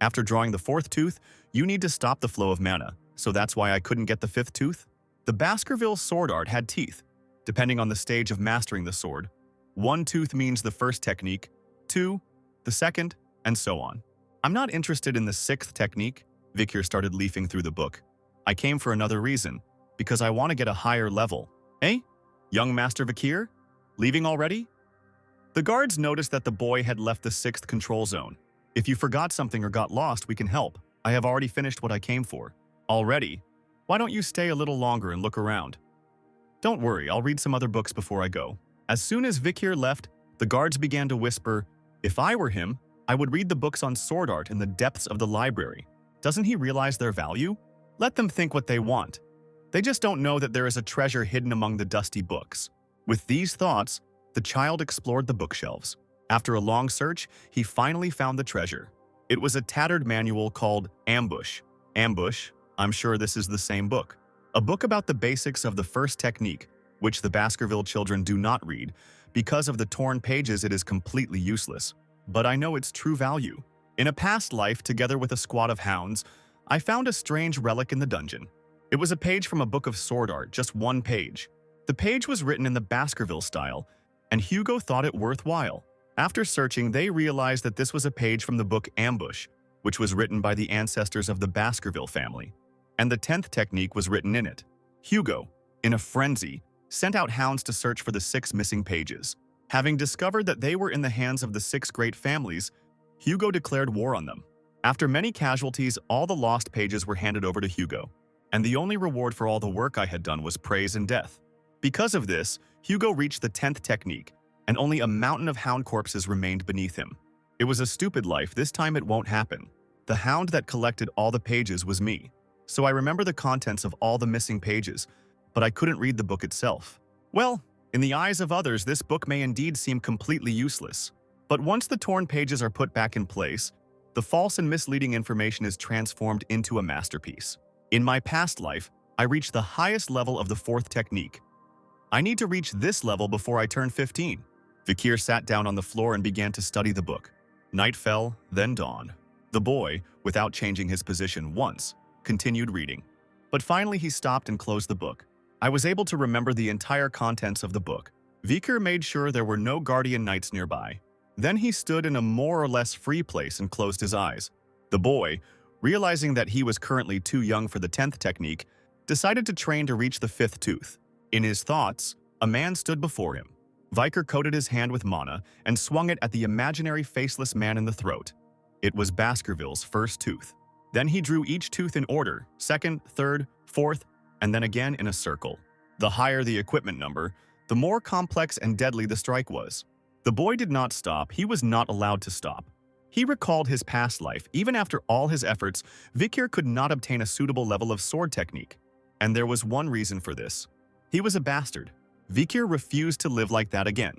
After drawing the fourth tooth, you need to stop the flow of mana, so that's why I couldn't get the fifth tooth. The Baskerville sword art had teeth, depending on the stage of mastering the sword. 1 tooth means the first technique, 2, the second, and so on. I'm not interested in the 6th technique. Vicar started leafing through the book. I came for another reason, because I want to get a higher level. Eh? Young Master Vicar? Leaving already? The guards noticed that the boy had left the 6th control zone. If you forgot something or got lost, we can help. I have already finished what I came for. Already? Why don't you stay a little longer and look around? Don't worry, I'll read some other books before I go. As soon as Vicar left, the guards began to whisper, if I were him, I would read the books on sword art in the depths of the library. Doesn't he realize their value? Let them think what they want. They just don't know that there is a treasure hidden among the dusty books. With these thoughts, the child explored the bookshelves. After a long search, he finally found the treasure. It was a tattered manual called Ambush. Ambush, I'm sure this is the same book. A book about the basics of the first technique, which the Baskerville children do not read. Because of the torn pages, it is completely useless. But I know its true value. In a past life, together with a squad of hounds, I found a strange relic in the dungeon. It was a page from a book of sword art, just one page. The page was written in the Baskerville style, and Hugo thought it worthwhile. After searching, they realized that this was a page from the book Ambush, which was written by the ancestors of the Baskerville family, and the 10th technique was written in it. Hugo, in a frenzy, sent out hounds to search for the 6 missing pages. Having discovered that they were in the hands of the 6 great families, Hugo declared war on them. After many casualties, all the lost pages were handed over to Hugo, and the only reward for all the work I had done was praise and death. Because of this, Hugo reached the 10th technique, and only a mountain of hound corpses remained beneath him. It was a stupid life, this time it won't happen. The hound that collected all the pages was me, so I remember the contents of all the missing pages, but I couldn't read the book itself. Well, in the eyes of others, this book may indeed seem completely useless. But once the torn pages are put back in place, the false and misleading information is transformed into a masterpiece. In my past life, I reached the highest level of the 4th technique. I need to reach this level before I turn 15. Vicar sat down on the floor and began to study the book. Night fell, then dawn. The boy, without changing his position once, continued reading. But finally he stopped and closed the book. I was able to remember the entire contents of the book. Vicar made sure there were no guardian knights nearby. Then he stood in a more or less free place and closed his eyes. The boy, realizing that he was currently too young for the 10th technique, decided to train to reach the 5th tooth. In his thoughts, a man stood before him. Vicar coated his hand with mana and swung it at the imaginary faceless man in the throat. It was Baskerville's first tooth. Then he drew each tooth in order, 2nd, 3rd, 4th, and then again in a circle. The higher the equipment number, the more complex and deadly the strike was. The boy did not stop. He was not allowed to stop. He recalled his past life. Even after all his efforts, Vicar could not obtain a suitable level of sword technique. And there was one reason for this. He was a bastard. Vicar refused to live like that again.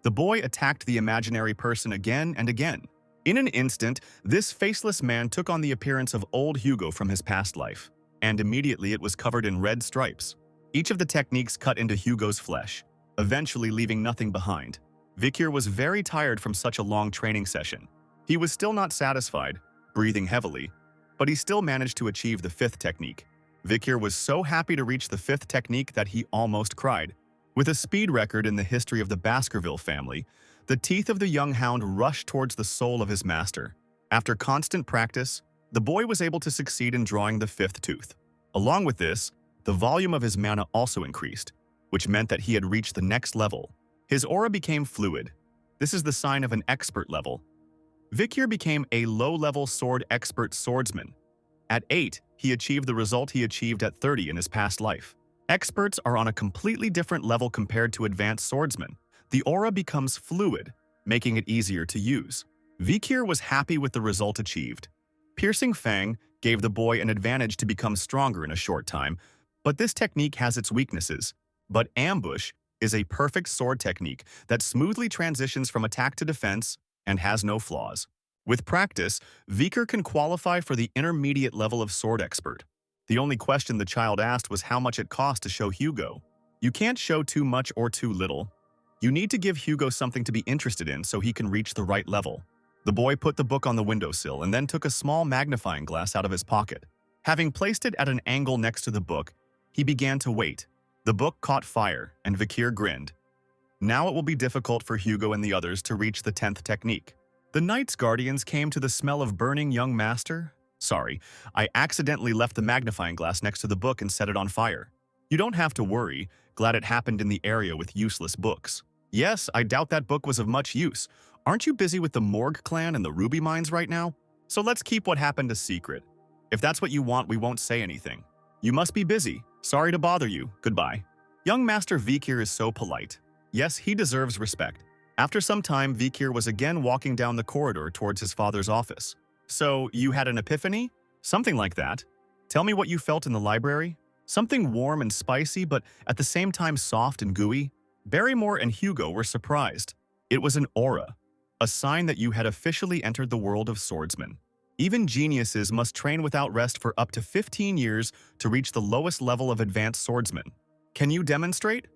The boy attacked the imaginary person again and again. In an instant, this faceless man took on the appearance of old Hugo from his past life, and immediately it was covered in red stripes. Each of the techniques cut into Hugo's flesh, eventually leaving nothing behind. Vicar was very tired from such a long training session. He was still not satisfied, breathing heavily, but he still managed to achieve the 5th technique. Vicar was so happy to reach the 5th technique that he almost cried. With a speed record in the history of the Baskerville family, the teeth of the young hound rushed towards the soul of his master. After constant practice, the boy was able to succeed in drawing the 5th tooth. Along with this, the volume of his mana also increased, which meant that he had reached the next level. His aura became fluid. This is the sign of an expert level. Vicar became a low-level sword expert swordsman. At 8, he achieved the result he achieved at 30 in his past life. Experts are on a completely different level compared to advanced swordsmen. The aura becomes fluid, making it easier to use. Vicar was happy with the result achieved. Piercing Fang gave the boy an advantage to become stronger in a short time, but this technique has its weaknesses. But Ambush is a perfect sword technique that smoothly transitions from attack to defense and has no flaws. With practice, Vicar can qualify for the intermediate level of sword expert. The only question the child asked was how much it cost to show Hugo. You can't show too much or too little. You need to give Hugo something to be interested in so he can reach the right level. The boy put the book on the windowsill and then took a small magnifying glass out of his pocket. Having placed it at an angle next to the book, he began to wait. The book caught fire, and Vicar grinned. Now it will be difficult for Hugo and the others to reach the 10th technique. The Knight's Guardians came to the smell of burning young master. Sorry, I accidentally left the magnifying glass next to the book and set it on fire. You don't have to worry, glad it happened in the area with useless books. Yes, I doubt that book was of much use. Aren't you busy with the Morgue clan and the ruby mines right now? So let's keep what happened a secret. If that's what you want, we won't say anything. You must be busy. Sorry to bother you. Goodbye. Young Master Vicar is so polite. Yes, he deserves respect. After some time, Vicar was again walking down the corridor towards his father's office. So, you had an epiphany? Something like that. Tell me what you felt in the library. Something warm and spicy, but at the same time soft and gooey. Barrymore and Hugo were surprised. It was an aura, a sign that you had officially entered the world of swordsmen. Even geniuses must train without rest for up to 15 years to reach the lowest level of advanced swordsman. Can you demonstrate?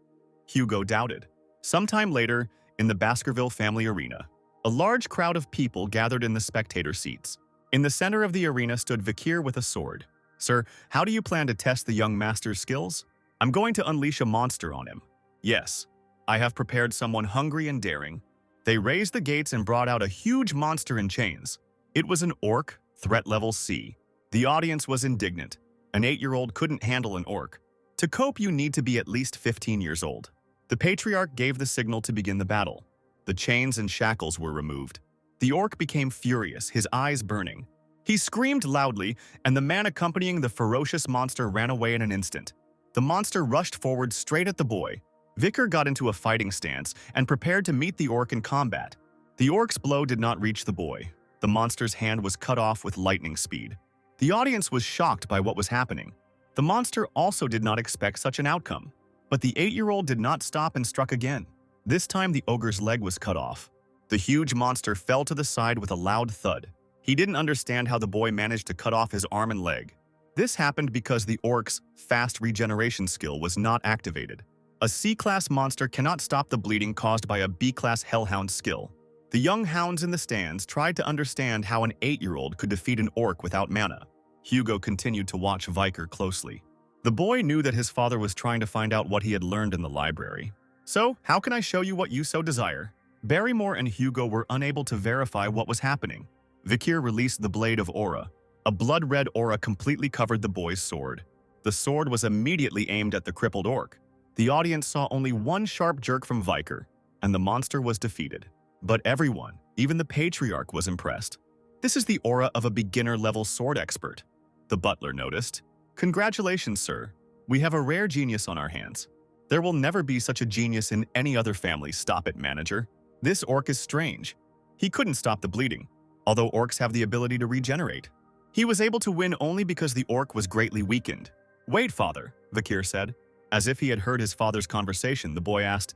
Hugo doubted. Sometime later, in the Baskerville family arena, a large crowd of people gathered in the spectator seats. In the center of the arena stood Vicar with a sword. Sir, how do you plan to test the young master's skills? I'm going to unleash a monster on him. Yes, I have prepared someone hungry and daring. They raised the gates and brought out a huge monster in chains. It was an orc, threat level C. The audience was indignant. An 8-year-old couldn't handle an orc. To cope, you need to be at least 15 years old. The patriarch gave the signal to begin the battle. The chains and shackles were removed. The orc became furious, his eyes burning. He screamed loudly, and the man accompanying the ferocious monster ran away in an instant. The monster rushed forward straight at the boy. Vicar got into a fighting stance and prepared to meet the orc in combat. The orc's blow did not reach the boy. The monster's hand was cut off with lightning speed. The audience was shocked by what was happening. The monster also did not expect such an outcome. But the 8-year-old did not stop and struck again. This time the ogre's leg was cut off. The huge monster fell to the side with a loud thud. He didn't understand how the boy managed to cut off his arm and leg. This happened because the orc's fast regeneration skill was not activated. A C-class monster cannot stop the bleeding caused by a B-class Hellhound skill. The young hounds in the stands tried to understand how an 8-year-old could defeat an orc without mana. Hugo continued to watch Vicar closely. The boy knew that his father was trying to find out what he had learned in the library. So, how can I show you what you so desire? Barrymore and Hugo were unable to verify what was happening. Vicar released the blade of aura. A blood-red aura completely covered the boy's sword. The sword was immediately aimed at the crippled orc. The audience saw only one sharp jerk from Vicar, and the monster was defeated. But everyone, even the patriarch, was impressed. This is the aura of a beginner-level sword expert, the butler noticed. Congratulations, sir. We have a rare genius on our hands. There will never be such a genius in any other family. Stop it, manager. This orc is strange. He couldn't stop the bleeding, although orcs have the ability to regenerate. He was able to win only because the orc was greatly weakened. Wait, father, Vicar said. As if he had heard his father's conversation, the boy asked,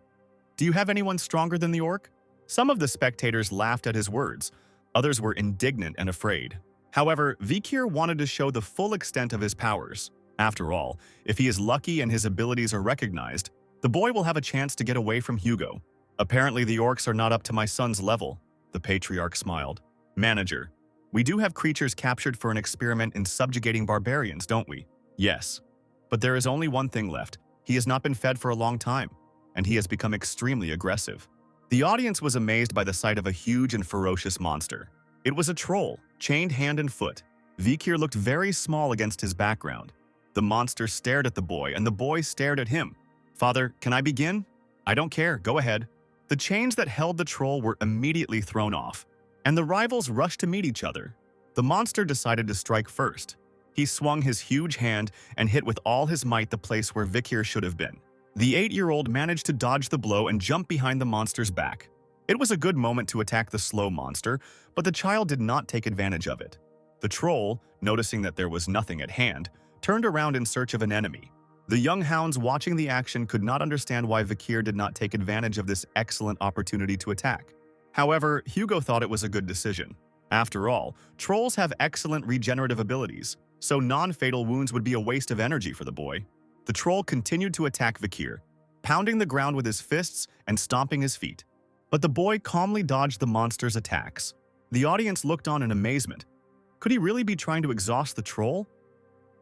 Do you have anyone stronger than the orc? Some of the spectators laughed at his words. Others were indignant and afraid. However, Vicar wanted to show the full extent of his powers. After all, if he is lucky and his abilities are recognized, the boy will have a chance to get away from Hugo. Apparently, the orcs are not up to my son's level, the patriarch smiled. Manager, we do have creatures captured for an experiment in subjugating barbarians, don't we? Yes. But there is only one thing left. He has not been fed for a long time, and he has become extremely aggressive. The audience was amazed by the sight of a huge and ferocious monster. It was a troll, chained hand and foot. Vicar looked very small against his background. The monster stared at the boy, and the boy stared at him. Father, can I begin? I don't care, go ahead. The chains that held the troll were immediately thrown off, and the rivals rushed to meet each other. The monster decided to strike first. He swung his huge hand and hit with all his might the place where Vicar should have been. The 8-year-old managed to dodge the blow and jump behind the monster's back. It was a good moment to attack the slow monster, but the child did not take advantage of it. The troll, noticing that there was nothing at hand, turned around in search of an enemy. The young hounds watching the action could not understand why Vicar did not take advantage of this excellent opportunity to attack. However, Hugo thought it was a good decision. After all, trolls have excellent regenerative abilities. so non-fatal wounds would be a waste of energy for the boy. The troll continued to attack Vicar, pounding the ground with his fists and stomping his feet. But the boy calmly dodged the monster's attacks. The audience looked on in amazement. Could he really be trying to exhaust the troll?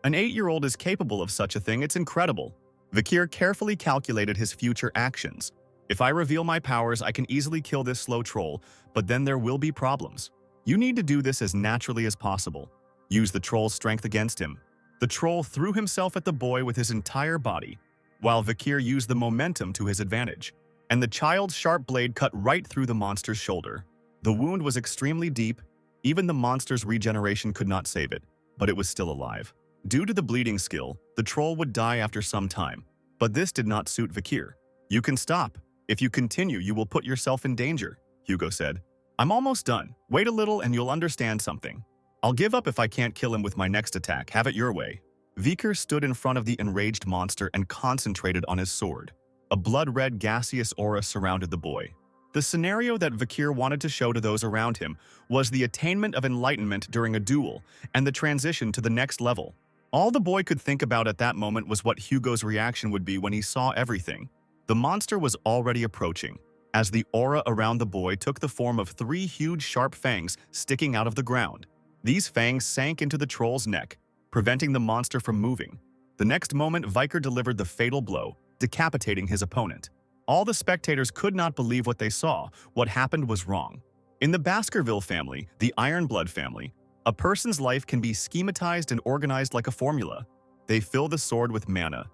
An 8-year-old is capable of such a thing, it's incredible. Vicar carefully calculated his future actions. If I reveal my powers, I can easily kill this slow troll, but then there will be problems. You need to do this as naturally as possible. Use the troll's strength against him. The troll threw himself at the boy with his entire body, while Vicar used the momentum to his advantage, and the child's sharp blade cut right through the monster's shoulder. The wound was extremely deep. Even the monster's regeneration could not save it, but it was still alive. Due to the bleeding skill, the troll would die after some time, but this did not suit Vicar. You can stop. If you continue, you will put yourself in danger, Hugo said. I'm almost done. Wait a little and you'll understand something. I'll give up if I can't kill him with my next attack. Have it your way. Vicar stood in front of the enraged monster and concentrated on his sword. A blood-red gaseous aura surrounded the boy. The scenario that Vicar wanted to show to those around him was the attainment of enlightenment during a duel and the transition to the next level. All the boy could think about at that moment was what Hugo's reaction would be when he saw everything. The monster was already approaching, as the aura around the boy took the form of 3 huge sharp fangs sticking out of the ground. These fangs sank into the troll's neck, preventing the monster from moving. The next moment, Vicar delivered the fatal blow, decapitating his opponent. All the spectators could not believe what they saw. What happened was wrong. In the Baskerville family, the Ironblood family, a person's life can be schematized and organized like a formula. They fill the sword with mana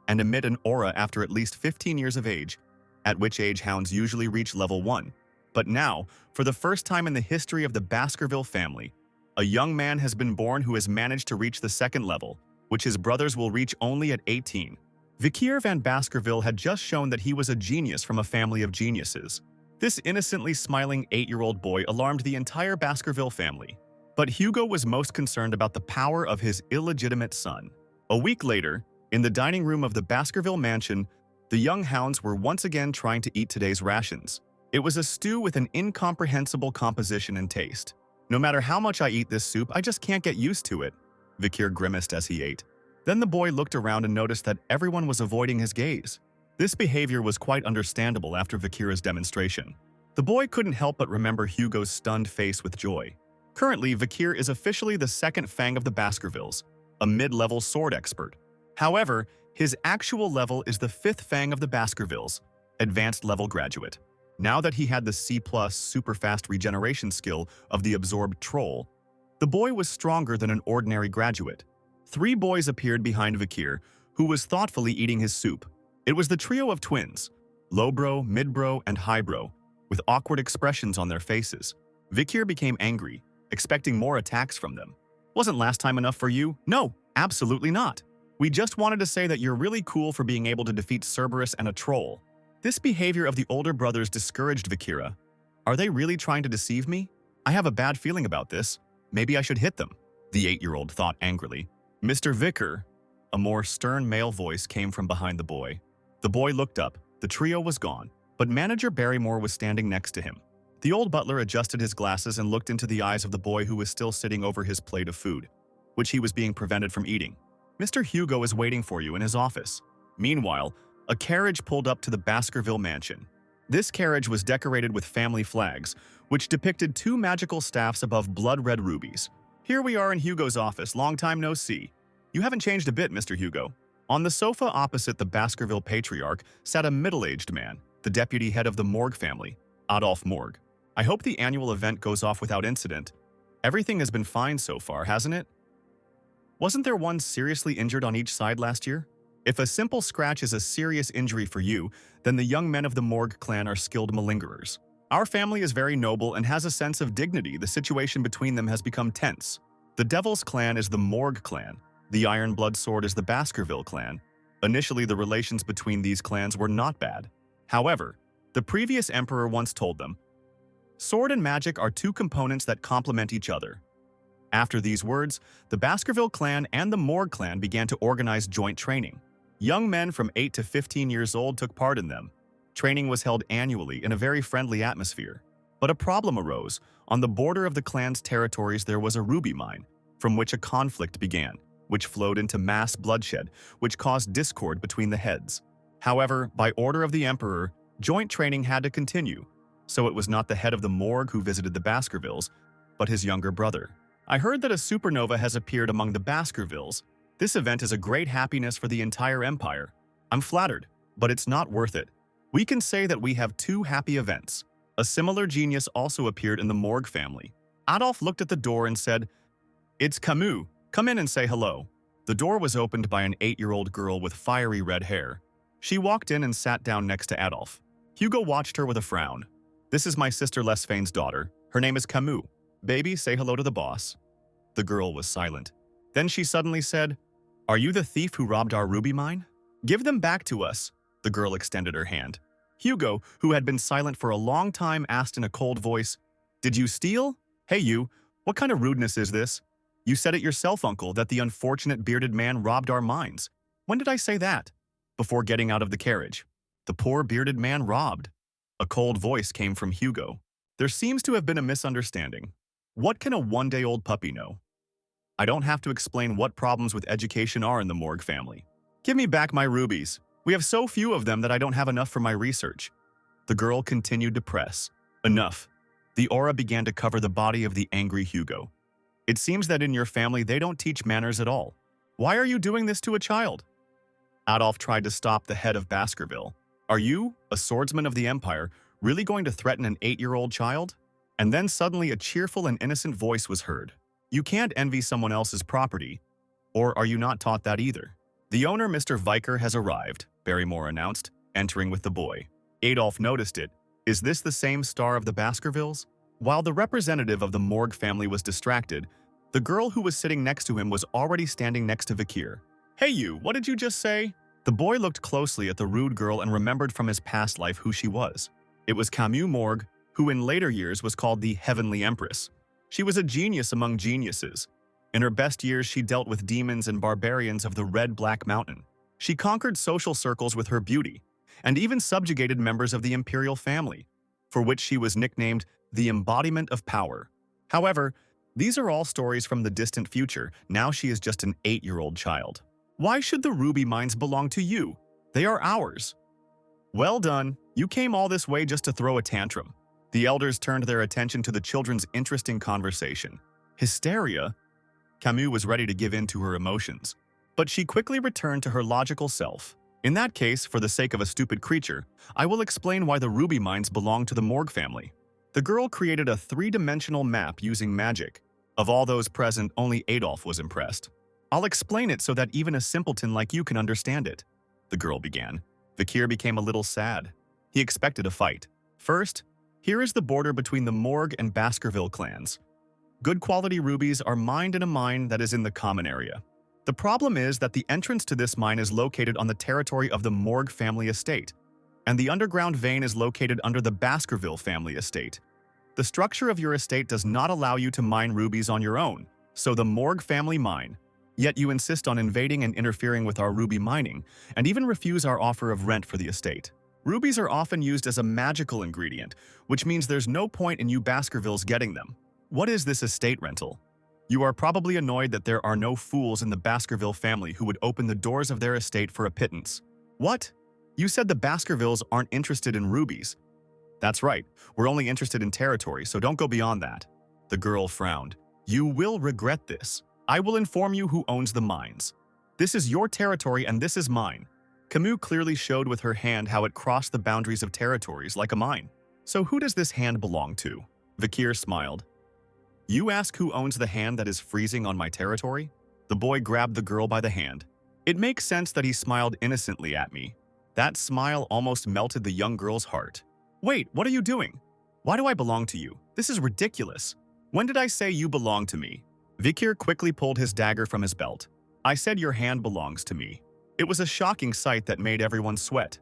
and emit an aura after at least 15 years of age, at which age hounds usually reach level 1. But now, for the first time in the history of the Baskerville family, a young man has been born who has managed to reach the 2nd level, which his brothers will reach only at 18. Vicar van Baskerville had just shown that he was a genius from a family of geniuses. This innocently smiling 8-year-old boy alarmed the entire Baskerville family. But Hugo was most concerned about the power of his illegitimate son. A week later, in the dining room of the Baskerville mansion, the young hounds were once again trying to eat today's rations. It was a stew with an incomprehensible composition and taste. No matter how much I eat this soup, I just can't get used to it, Vicar grimaced as he ate. Then the boy looked around and noticed that everyone was avoiding his gaze. This behavior was quite understandable after Vicar's demonstration. The boy couldn't help but remember Hugo's stunned face with joy. Currently, Vicar is officially the 2nd Fang of the Baskervilles, a mid-level sword expert. However, his actual level is the 5th Fang of the Baskervilles, advanced level graduate. Now that he had the C+ super fast regeneration skill of the absorbed troll, the boy was stronger than an ordinary graduate. 3 boys appeared behind Vicar, who was thoughtfully eating his soup. It was the trio of twins, lowbro, midbro, and highbro, with awkward expressions on their faces. Vicar became angry, expecting more attacks from them. Wasn't last time enough for you? No, absolutely not. We just wanted to say that you're really cool for being able to defeat Cerberus and a troll. This behavior of the older brothers discouraged Vicar. Are they really trying to deceive me? I have a bad feeling about this. Maybe I should hit them, the 8-year-old thought angrily. Mr. Vicar, a more stern male voice came from behind the boy. The boy looked up. The trio was gone, but Manager Barrymore was standing next to him. The old butler adjusted his glasses and looked into the eyes of the boy who was still sitting over his plate of food, which he was being prevented from eating. Mr. Hugo is waiting for you in his office. Meanwhile, a carriage pulled up to the Baskerville mansion. This carriage was decorated with family flags, which depicted 2 magical staffs above blood-red rubies. Here we are in Hugo's office, long time no see. You haven't changed a bit, Mr. Hugo. On the sofa opposite the Baskerville patriarch sat a middle-aged man, the deputy head of the Morgue family, Adolphe Morgue. I hope the annual event goes off without incident. Everything has been fine so far, hasn't it? Wasn't there one seriously injured on each side last year? If a simple scratch is a serious injury for you, then the young men of the Morgue clan are skilled malingerers. Our family is very noble and has a sense of dignity. The situation between them has become tense. The Devil's clan is the Morgue clan. The Ironblood Sword is the Baskerville clan. Initially, the relations between these clans were not bad. However, the previous emperor once told them, sword and magic are 2 components that complement each other. After these words, the Baskerville clan and the Morgue clan began to organize joint training. Young men from 8 to 15 years old took part in them. Training was held annually in a very friendly atmosphere. But a problem arose. On the border of the clan's territories there was a ruby mine. from which a conflict began, which flowed into mass bloodshed, which caused discord between the heads. However, by order of the Emperor, joint training had to continue, so it was not the head of the morgue who visited the Baskervilles, but his younger brother. I heard that a supernova has appeared among the Baskervilles. This event is a great happiness for the entire empire. I'm flattered, but it's not worth it. We can say that we have two happy events. A similar genius also appeared in the morgue family. Adolf looked at the door and said, "It's Camus. Come in and say hello." The door was opened by an 8-year-old girl with fiery red hair. She walked in and sat down next to Adolf. Hugo watched her with a frown. "This is my sister Lesfane's daughter. Her name is Camus. Baby, say hello to the boss." The girl was silent. Then she suddenly said, "Are you the thief who robbed our ruby mine? Give them back to us." The girl extended her hand. Hugo, who had been silent for a long time, asked in a cold voice, "Did you steal? Hey you, what kind of rudeness is this? You said it yourself, uncle, that the unfortunate bearded man robbed our mines. When did I say that?" "Before getting out of the carriage." "The poor bearded man robbed." A cold voice came from Hugo. "There seems to have been a misunderstanding. What can a one-day-old puppy know? I don't have to explain what problems with education are in the morgue family. Give me back my rubies. We have so few of them that I don't have enough for my research." The girl continued to press. "Enough." The aura began to cover the body of the angry Hugo. "It seems that in your family they don't teach manners at all. Why are you doing this to a child?" Adolf tried to stop the head of Baskerville. "Are you, a swordsman of the Empire, really going to threaten an 8-year-old child?" And then suddenly a cheerful and innocent voice was heard. "You can't envy someone else's property. Or are you not taught that either?" "The owner, Mr. Vicar, has arrived," Barrymore announced, entering with the boy. Adolf noticed it. "Is this the same star of the Baskervilles?" While the representative of the morgue family was distracted, the girl who was sitting next to him was already standing next to Vicar. "Hey you, what did you just say?" The boy looked closely at the rude girl and remembered from his past life who she was. It was Camus Morgue, who in later years was called the Heavenly Empress. She was a genius among geniuses. In her best years, she dealt with demons and barbarians of the Red-Black Mountain. She conquered social circles with her beauty, and even subjugated members of the imperial family, for which she was nicknamed the embodiment of power. However, these are all stories from the distant future. Now she is just an 8-year-old child. Why should the ruby mines belong to you? They are ours. Well done. You came all this way just to throw a tantrum. The elders turned their attention to the children's interesting conversation. Hysteria? Camus was ready to give in to her emotions, but she quickly returned to her logical self. In that case, for the sake of a stupid creature, I will explain why the ruby mines belong to the Morgue family. The girl created a 3-dimensional map using magic. Of all those present, only Adolf was impressed. I'll explain it so that even a simpleton like you can understand it, the girl began. Vicar became a little sad. He expected a fight. First, here is the border between the Morgue and Baskerville clans. Good quality rubies are mined in a mine that is in the common area. The problem is that the entrance to this mine is located on the territory of the Morgue family estate, and the underground vein is located under the Baskerville family estate. The structure of your estate does not allow you to mine rubies on your own, so the Morgue family mine. Yet you insist on invading and interfering with our ruby mining, and even refuse our offer of rent for the estate. Rubies are often used as a magical ingredient, which means there's no point in you Baskervilles getting them. What is this estate rental? You are probably annoyed that there are no fools in the Baskerville family who would open the doors of their estate for a pittance. What? You said the Baskervilles aren't interested in rubies. That's right, we're only interested in territory, so don't go beyond that. The girl frowned. You will regret this. I will inform you who owns the mines. This is your territory and this is mine. Camus clearly showed with her hand how it crossed the boundaries of territories like a mine. So who does this hand belong to? Vicar smiled. You ask who owns the hand that is freezing on my territory? The boy grabbed the girl by the hand. It makes sense that he smiled innocently at me. That smile almost melted the young girl's heart. Wait, what are you doing? Why do I belong to you? This is ridiculous. When did I say you belong to me? Vicar quickly pulled his dagger from his belt. I said your hand belongs to me. It was a shocking sight that made everyone sweat.